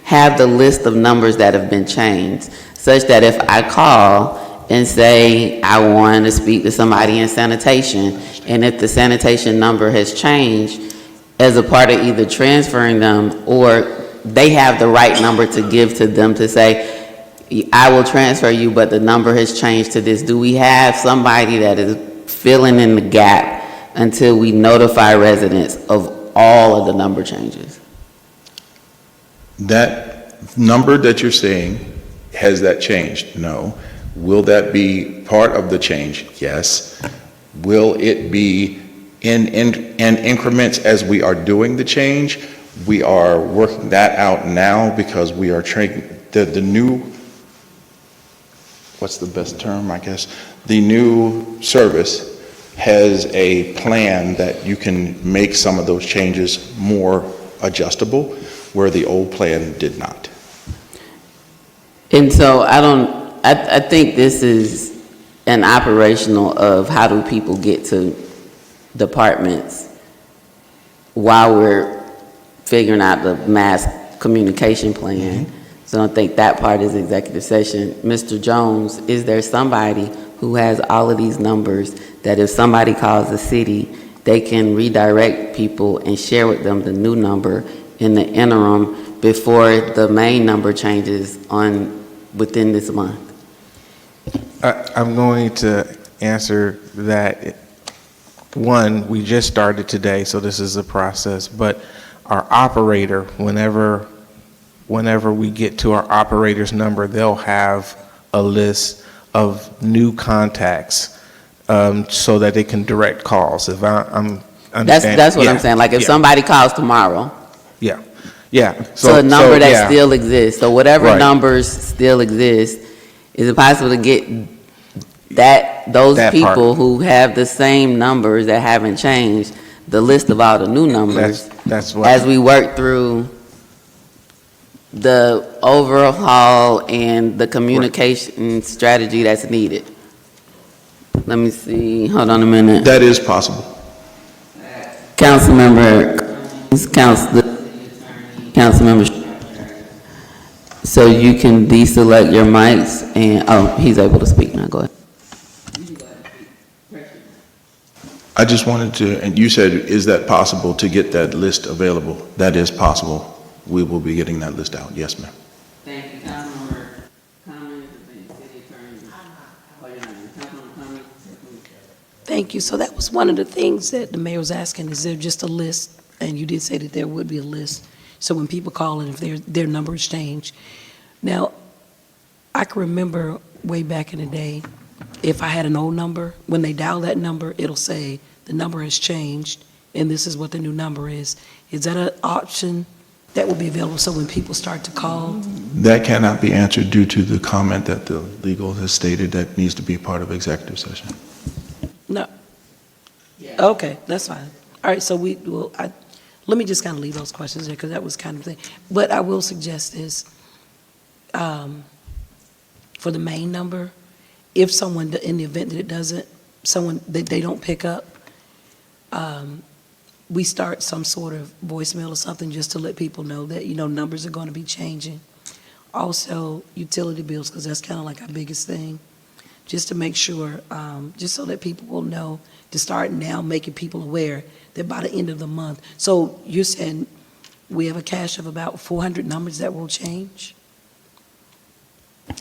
have the list of numbers that have been changed, such that if I call and say I want to speak to somebody in sanitation, and if the sanitation number has changed, as a part of either transferring them or they have the right number to give to them to say, I will transfer you, but the number has changed to this. Do we have somebody that is filling in the gap until we notify residents of all of the number changes? That number that you're saying, has that changed? No. Will that be part of the change? Yes. Will it be in increments as we are doing the change? We are working that out now because we are training the new, what's the best term, I guess? The new service has a plan that you can make some of those changes more adjustable, where the old plan did not. And so I think this is an operational of how do people get to departments while we're figuring out the mass communication plan. So I don't think that part is executive session. Mr. Jones, is there somebody who has all of these numbers that if somebody calls the city, they can redirect people and share with them the new number in the interim before the main number changes within this month? I'm going to answer that. One, we just started today, so this is a process, but our operator, whenever we get to our operator's number, they'll have a list of new contacts so that they can direct calls. If I'm understanding. That's what I'm saying. Like if somebody calls tomorrow. Yeah. So a number that still exists. So whatever Right. numbers still exist, is it possible to get those That people part. who have the same numbers that haven't changed, the list of all the new numbers? That's what. As we work through the overhaul and the communication strategy that's needed. Let me see, hold on a minute. That is possible. Councilmember, Councilmember, so you can deselect your mics and, oh, he's able to speak now, go ahead. I just wanted to, and you said, is that possible to get that list available? That is possible. We will be getting that list out. Yes, ma'am. Thank you, Councilmember. Comments, City Attorney? Oh, you're not gonna Councilmember comments? Thank you. So that was one of the things that the mayor was asking, is there just a list? And you did say that there would be a list. So when people call and if their numbers change. Now, I can remember way back in the day, if I had an old number, when they dial that number, it'll say the number has changed and this is what the new number is. Is that an option that will be available so when people start to call? That cannot be answered due to the comment that the legal has stated that needs to be part of executive session. No. Okay, that's fine. All right, so we will, let me just kind of leave those questions there because that was kind of the thing. What I will suggest is, for the main number, if someone, in the event that it doesn't, they don't pick up, we start some sort of voicemail or something just to let people know that, numbers are going to be changing. Also, utility bills, because that's kind of like our biggest thing, just to make sure, just so that people will know, to start now making people aware that by the end of the month. So you're saying we have a cache of about 400 numbers that will change?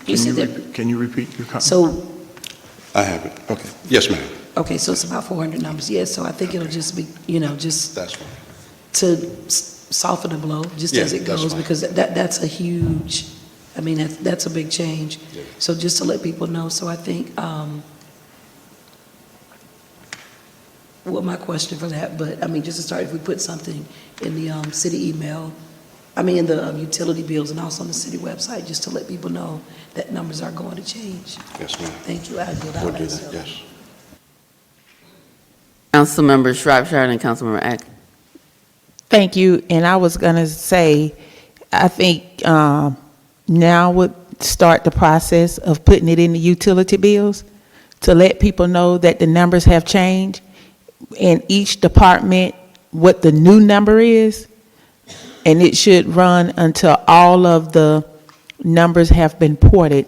Can you repeat your comment? So, I have it. Okay. Yes, ma'am. okay, so it's about 400 numbers. Yes, so I think it'll just be, just That's fine. to soften the blow, just Yeah, as it that's goes, fine. because that's a huge, that's a big change. Yeah. So just to let people know, so I think, well, my question for that, but, just to start, if we put something in the city email, in the utility bills and also on the city website, just to let people know that numbers are going to change. Yes, ma'am. Thank you. I yield out. We'll do that, yes. Councilmember Shropshire and Councilmember Ack. Thank you. And I was going to say, I think now would start the process of putting it in the utility bills to let people know that the numbers have changed in each department, what the new number is, and it should run until all of the numbers have been ported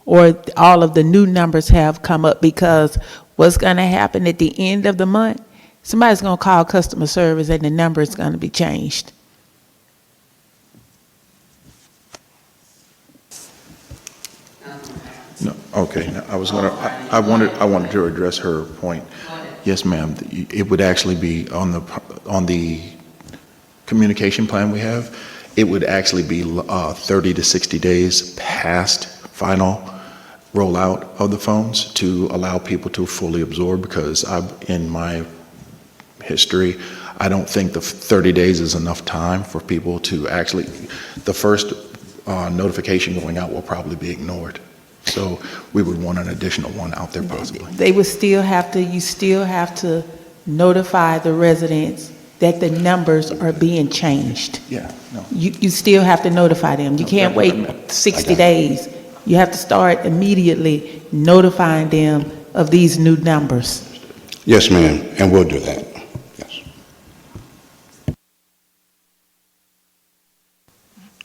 or all of the new numbers have come up, because what's going to happen at the end of the month, somebody's going to call customer service and the number is going to be changed. No, okay, no, I wanted to address her point. Yes, ma'am, it would actually be on the communication plan we have, it would actually be 30 to 60 days past final rollout of the phones to allow people to fully absorb, because in my history, I don't think the 30 days is enough time for people to actually, the first notification going out will probably be ignored. So we would want an additional one out there possibly. They would still have to, you still have to notify the residents that the numbers are being changed. Yeah, no. You still have to notify them. You can't wait 60 days. You have to start immediately notifying them of these new numbers. Yes, ma'am, and we'll do that. Yes.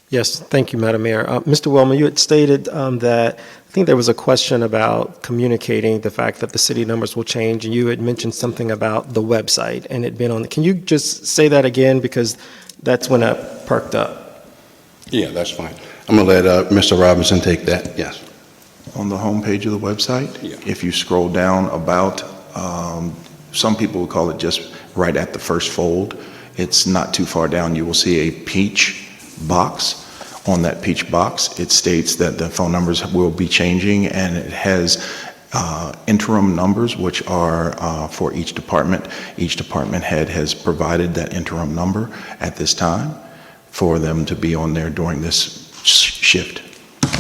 Yes, thank you, Madam Mayor. Mr. Wellman, you had stated that I think there was a question about communicating the fact that the city numbers will change, and you had mentioned something about the website and it being on. Can you just say that again, because that's when it perked up? Yeah, that's fine. I'm going to let Mr. Robinson take that. Yes. On the homepage of the website, Yeah. if you scroll down about, some people would call it just right at the first fold. It's not too far down. You will see a peach box. On that peach box, it states that the phone numbers will be changing, and it has interim numbers, which are for each department. Each department head has provided that interim number at this time for them to be on there during this shift.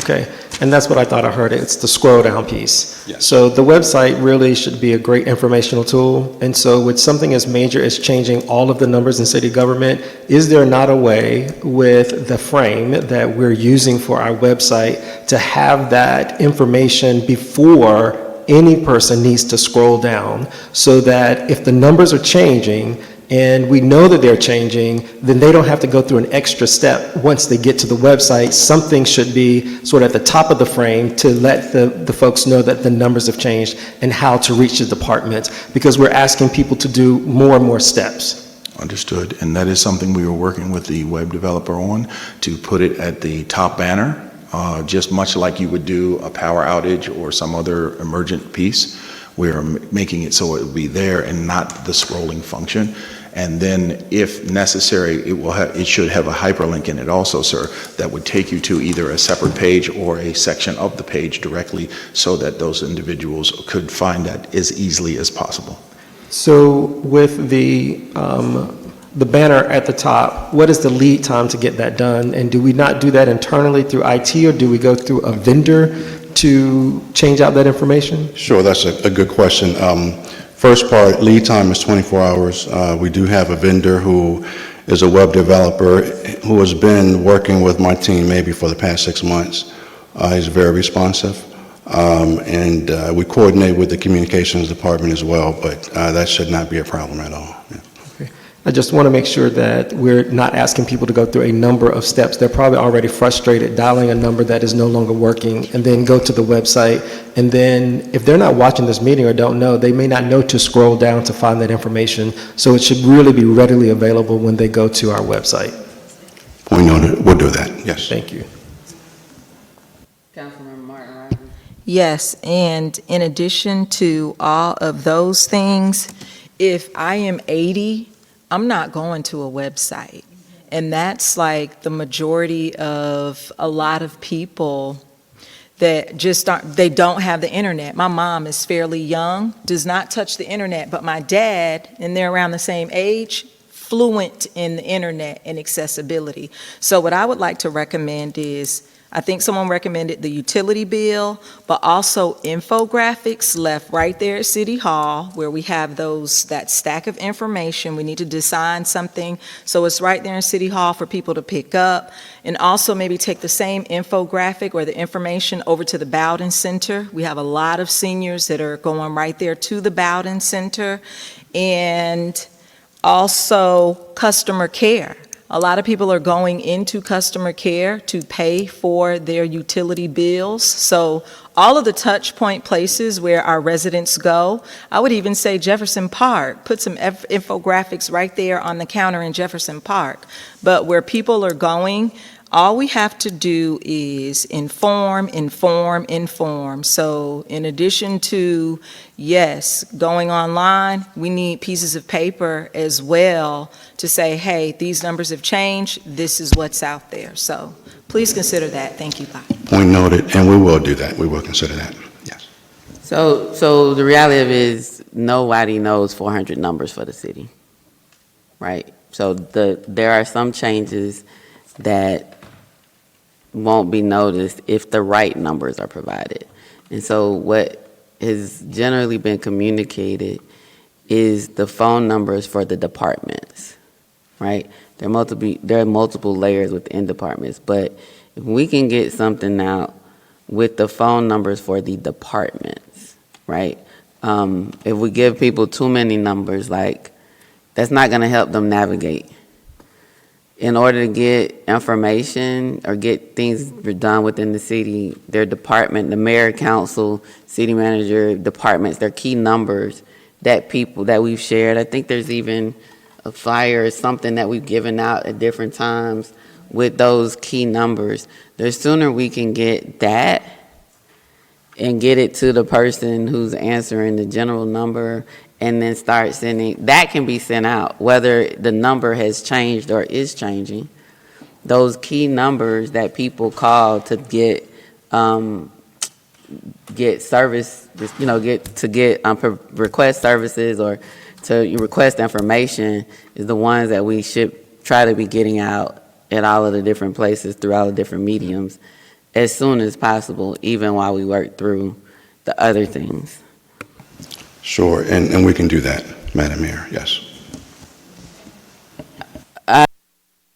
Okay, and that's what I thought I heard. It's the scroll down piece. Yes. So the website really should be a great informational tool. And so with something as major as changing all of the numbers in city government, is there not a way with the frame that we're using for our website to have that information before any person needs to scroll down, so that if the numbers are changing and we know that they're changing, then they don't have to go through an extra step once they get to the website? Something should be sort of at the top of the frame to let the folks know that the numbers have changed and how to reach the department, because we're asking people to do more and more steps. Understood. And that is something we were working with the web developer on, to put it at the top banner, just much like you would do a power outage or some other emergent piece. We're making it so it will be there and not the scrolling function. And then, if necessary, it should have a hyperlink in it also, sir, that would take you to either a separate page or a section of the page directly, so that those individuals could find that as easily as possible. So with the banner at the top, what is the lead time to get that done? And do we not do that internally through IT, or do we go through a vendor to change out that information? Sure, that's a good question. First part, lead time is 24 hours. We do have a vendor who is a web developer who has been working with my team maybe for the past 6 months. He's very responsive. And we coordinate with the communications department as well, but that should not be a problem at all. Yeah. I just want to make sure that we're not asking people to go through a number of steps. They're probably already frustrated dialing a number that is no longer working, and then go to the website. And then if they're not watching this meeting or don't know, they may not know to scroll down to find that information. So it should really be readily available when they go to our website. Point noted. We'll do that, yes. Thank you. Councilmember Martin Rogers. Yes, and in addition to all of those things, if I am 80, I'm not going to a website. And that's like the majority of a lot of people that just they don't have the internet. My mom is fairly young, does not touch the internet, but my dad, and they're around the same age, fluent in the internet and accessibility. So what I would like to recommend is, I think someone recommended the utility bill, but also infographics left right there at City Hall, where we have that stack of information. We need to design something, so it's right there in City Hall for people to pick up. And also maybe take the same infographic or the information over to the Bowden Center. We have a lot of seniors that are going right there to the Bowden Center. And also customer care. A lot of people are going into customer care to pay for their utility bills. So all of the touch point places where our residents go, I would even say Jefferson Park, put some infographics right there on the counter in Jefferson Park. But where people are going, all we have to do is inform, inform, inform. So in addition to, yes, going online, we need pieces of paper as well to say, hey, these numbers have changed, this is what's out there. So please consider that. Thank you, Bob. Point noted, and we will do that. We will consider that, yes. So the reality of it is, nobody knows 400 numbers for the city, right? So there are some changes that won't be noticed if the right numbers are provided. And so what has generally been communicated is the phone numbers for the departments, right? There are multiple layers within departments, but if we can get something out with the phone numbers for the departments, right? If we give people too many numbers, that's not gonna help them navigate. In order to get information or get things done within the city, their department, the mayor, council, city manager, departments, their key numbers that we've shared. I think there's even a flyer or something that we've given out at different times with those key numbers. The sooner we can get that and get it to the person who's answering the general number, and then start sending, that can be sent out, whether the number has changed or is changing. Those key numbers that people call to get service, request services or to request information, is the ones that we should try to be getting out at all of the different places through all the different mediums. as soon as possible, even while we work through the other things. Sure, and we can do that, Madam Mayor, yes.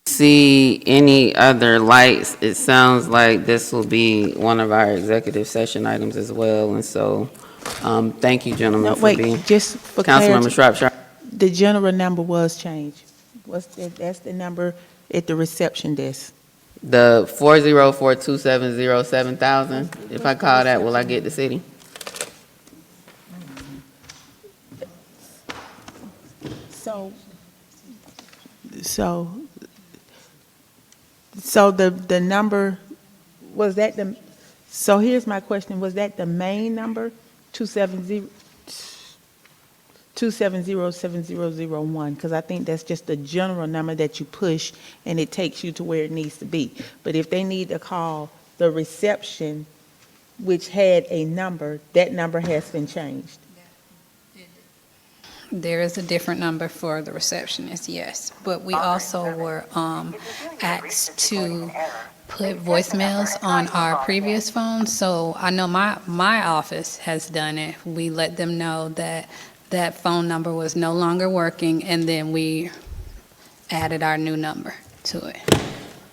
See any other lights? It sounds like this will be one of our executive session items as well, and so, thank you, gentlemen, for being. Wait, just for Councilmember clarity, Shropshire. the general number was changed. That's the number at the reception desk. The 404-270-7000, if I call that, will I get the city? So the number, was that the, so here's my question, was that the main number, 270-7001? Because I think that's just the general number that you push, and it takes you to where it needs to be. But if they need to call the reception, which had a number, that number has been changed. There is a different number for the receptionist, yes, but we also were asked to put voicemails on our previous phones, so I know my office has done it. We let them know that that phone number was no longer working, and then we added our new number to it.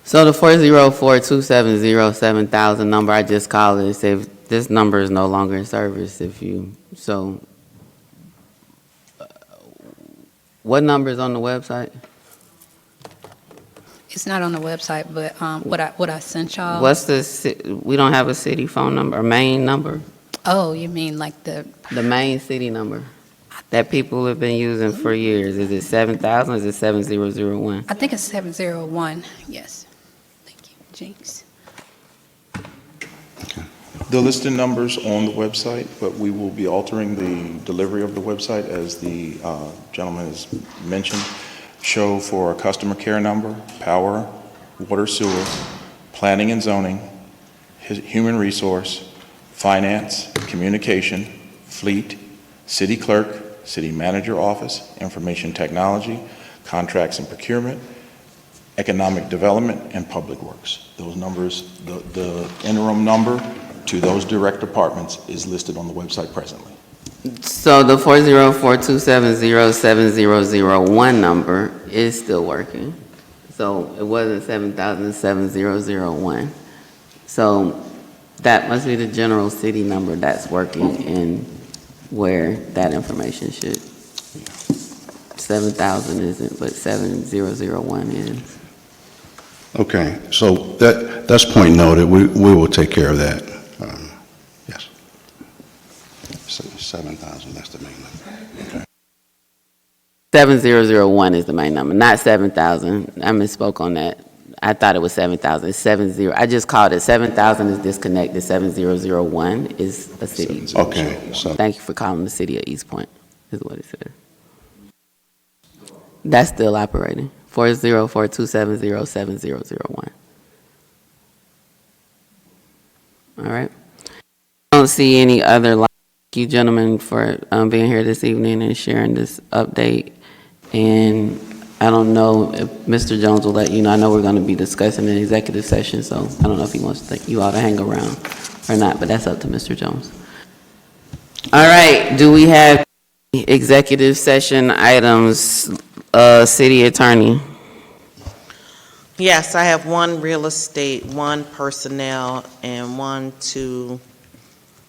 So the 404-270-7000 number I just called is if this number is no longer in service, what number is on the website? It's not on the website, but what I sent y'all. We don't have a city phone number, a main number? Oh, you mean like the main city number that people have been using for years. Is it 7000 or is it 7001? I think it's 701, yes. Thank you, Jinx. The listed numbers on the website, but we will be altering the delivery of the website, as the gentleman has mentioned, show for a customer care number, power, water, sewer, planning and zoning, human resource, finance, communication, fleet, city clerk, city manager office, information technology, contracts and procurement, economic development, and public works. Those numbers, the interim number to those direct departments is listed on the website presently. So the 404-270-7001 number is still working. So it wasn't 7001. So that must be the general city number that's working in where that information should. 7,000 isn't, but 7001 is. Okay, so that's point noted. We will take care of that. Yes. 7,000, that's the main number. Okay. 7001 is the main number, not 7,000. I misspoke on that. I thought it was 7,000. It's 70. I just called it 7,000 is disconnected. 7001 is a city. Okay. So thank you for calling the city of East Point, is what it said. That's still operating. 404-270-7001. All right. I don't see any other. Thank you, gentlemen, for being here this evening and sharing this update. And I don't know if Mr. Jones will let you know. I know we're going to be discussing an executive session, so I don't know if he wants you all to hang around or not, but that's up to Mr. Jones. All right. Do we have executive session items? City Attorney. Yes, I have one real estate, one personnel, and 1, 2,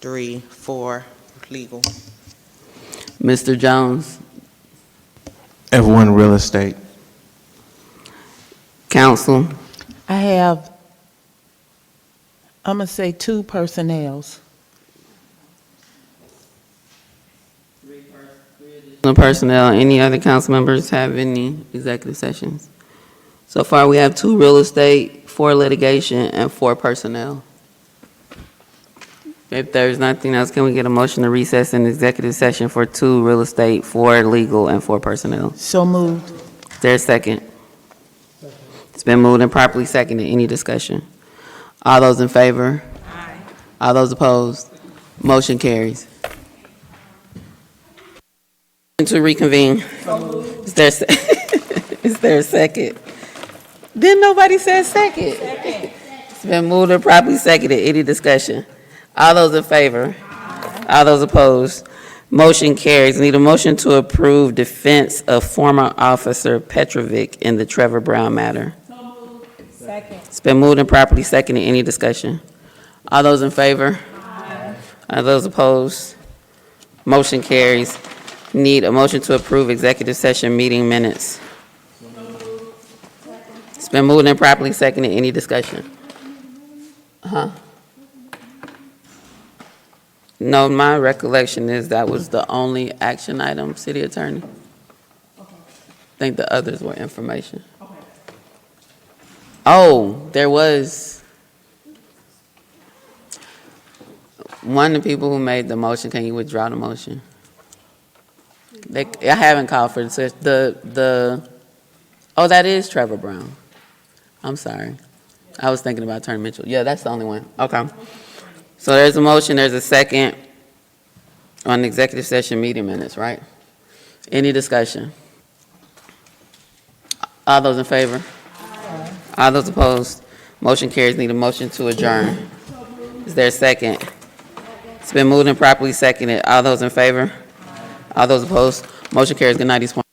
3, 4 legal. Mr. Jones. I have one real estate. Council. I have, I'm going to say 2 personnels. Personnel. Any other council members have any executive sessions? So far, we have 2 real estate, 4 litigation, and 4 personnel. If there's nothing else, can we get a motion to recess in executive session for 2 real estate, 4 legal, and 4 personnel? So moved. Is there a second? It's been moved and properly seconded. Any discussion? All those in favor? Aye. All those opposed? Motion carries. To reconvene. Is there a second? Didn't nobody say second? It's been moved and properly seconded. Any discussion? All those in favor? All those opposed? Motion carries. Need a motion to approve defense of former officer Petrovic in the Trevor Brown matter. Second. It's been moved and properly seconded. Any discussion? All those in favor? All those opposed? Motion carries. Need a motion to approve executive session meeting minutes. It's been moved and properly seconded. Any discussion? No, my recollection is that was the only action item, city attorney. I think the others were information. Oh, there was one of the people who made the motion. Can you withdraw the motion? I haven't called for oh, that is Trevor Brown. I'm sorry. I was thinking about Attorney Mitchell. Yeah, that's the only one. Okay. So there's a motion, there's a second on the executive session meeting minutes, right? Any discussion? All those in favor? All those opposed? Motion carries. Need a motion to adjourn. Is there a second? It's been moved and properly seconded. All those in favor? All those opposed? Motion carries. Good night, East Point.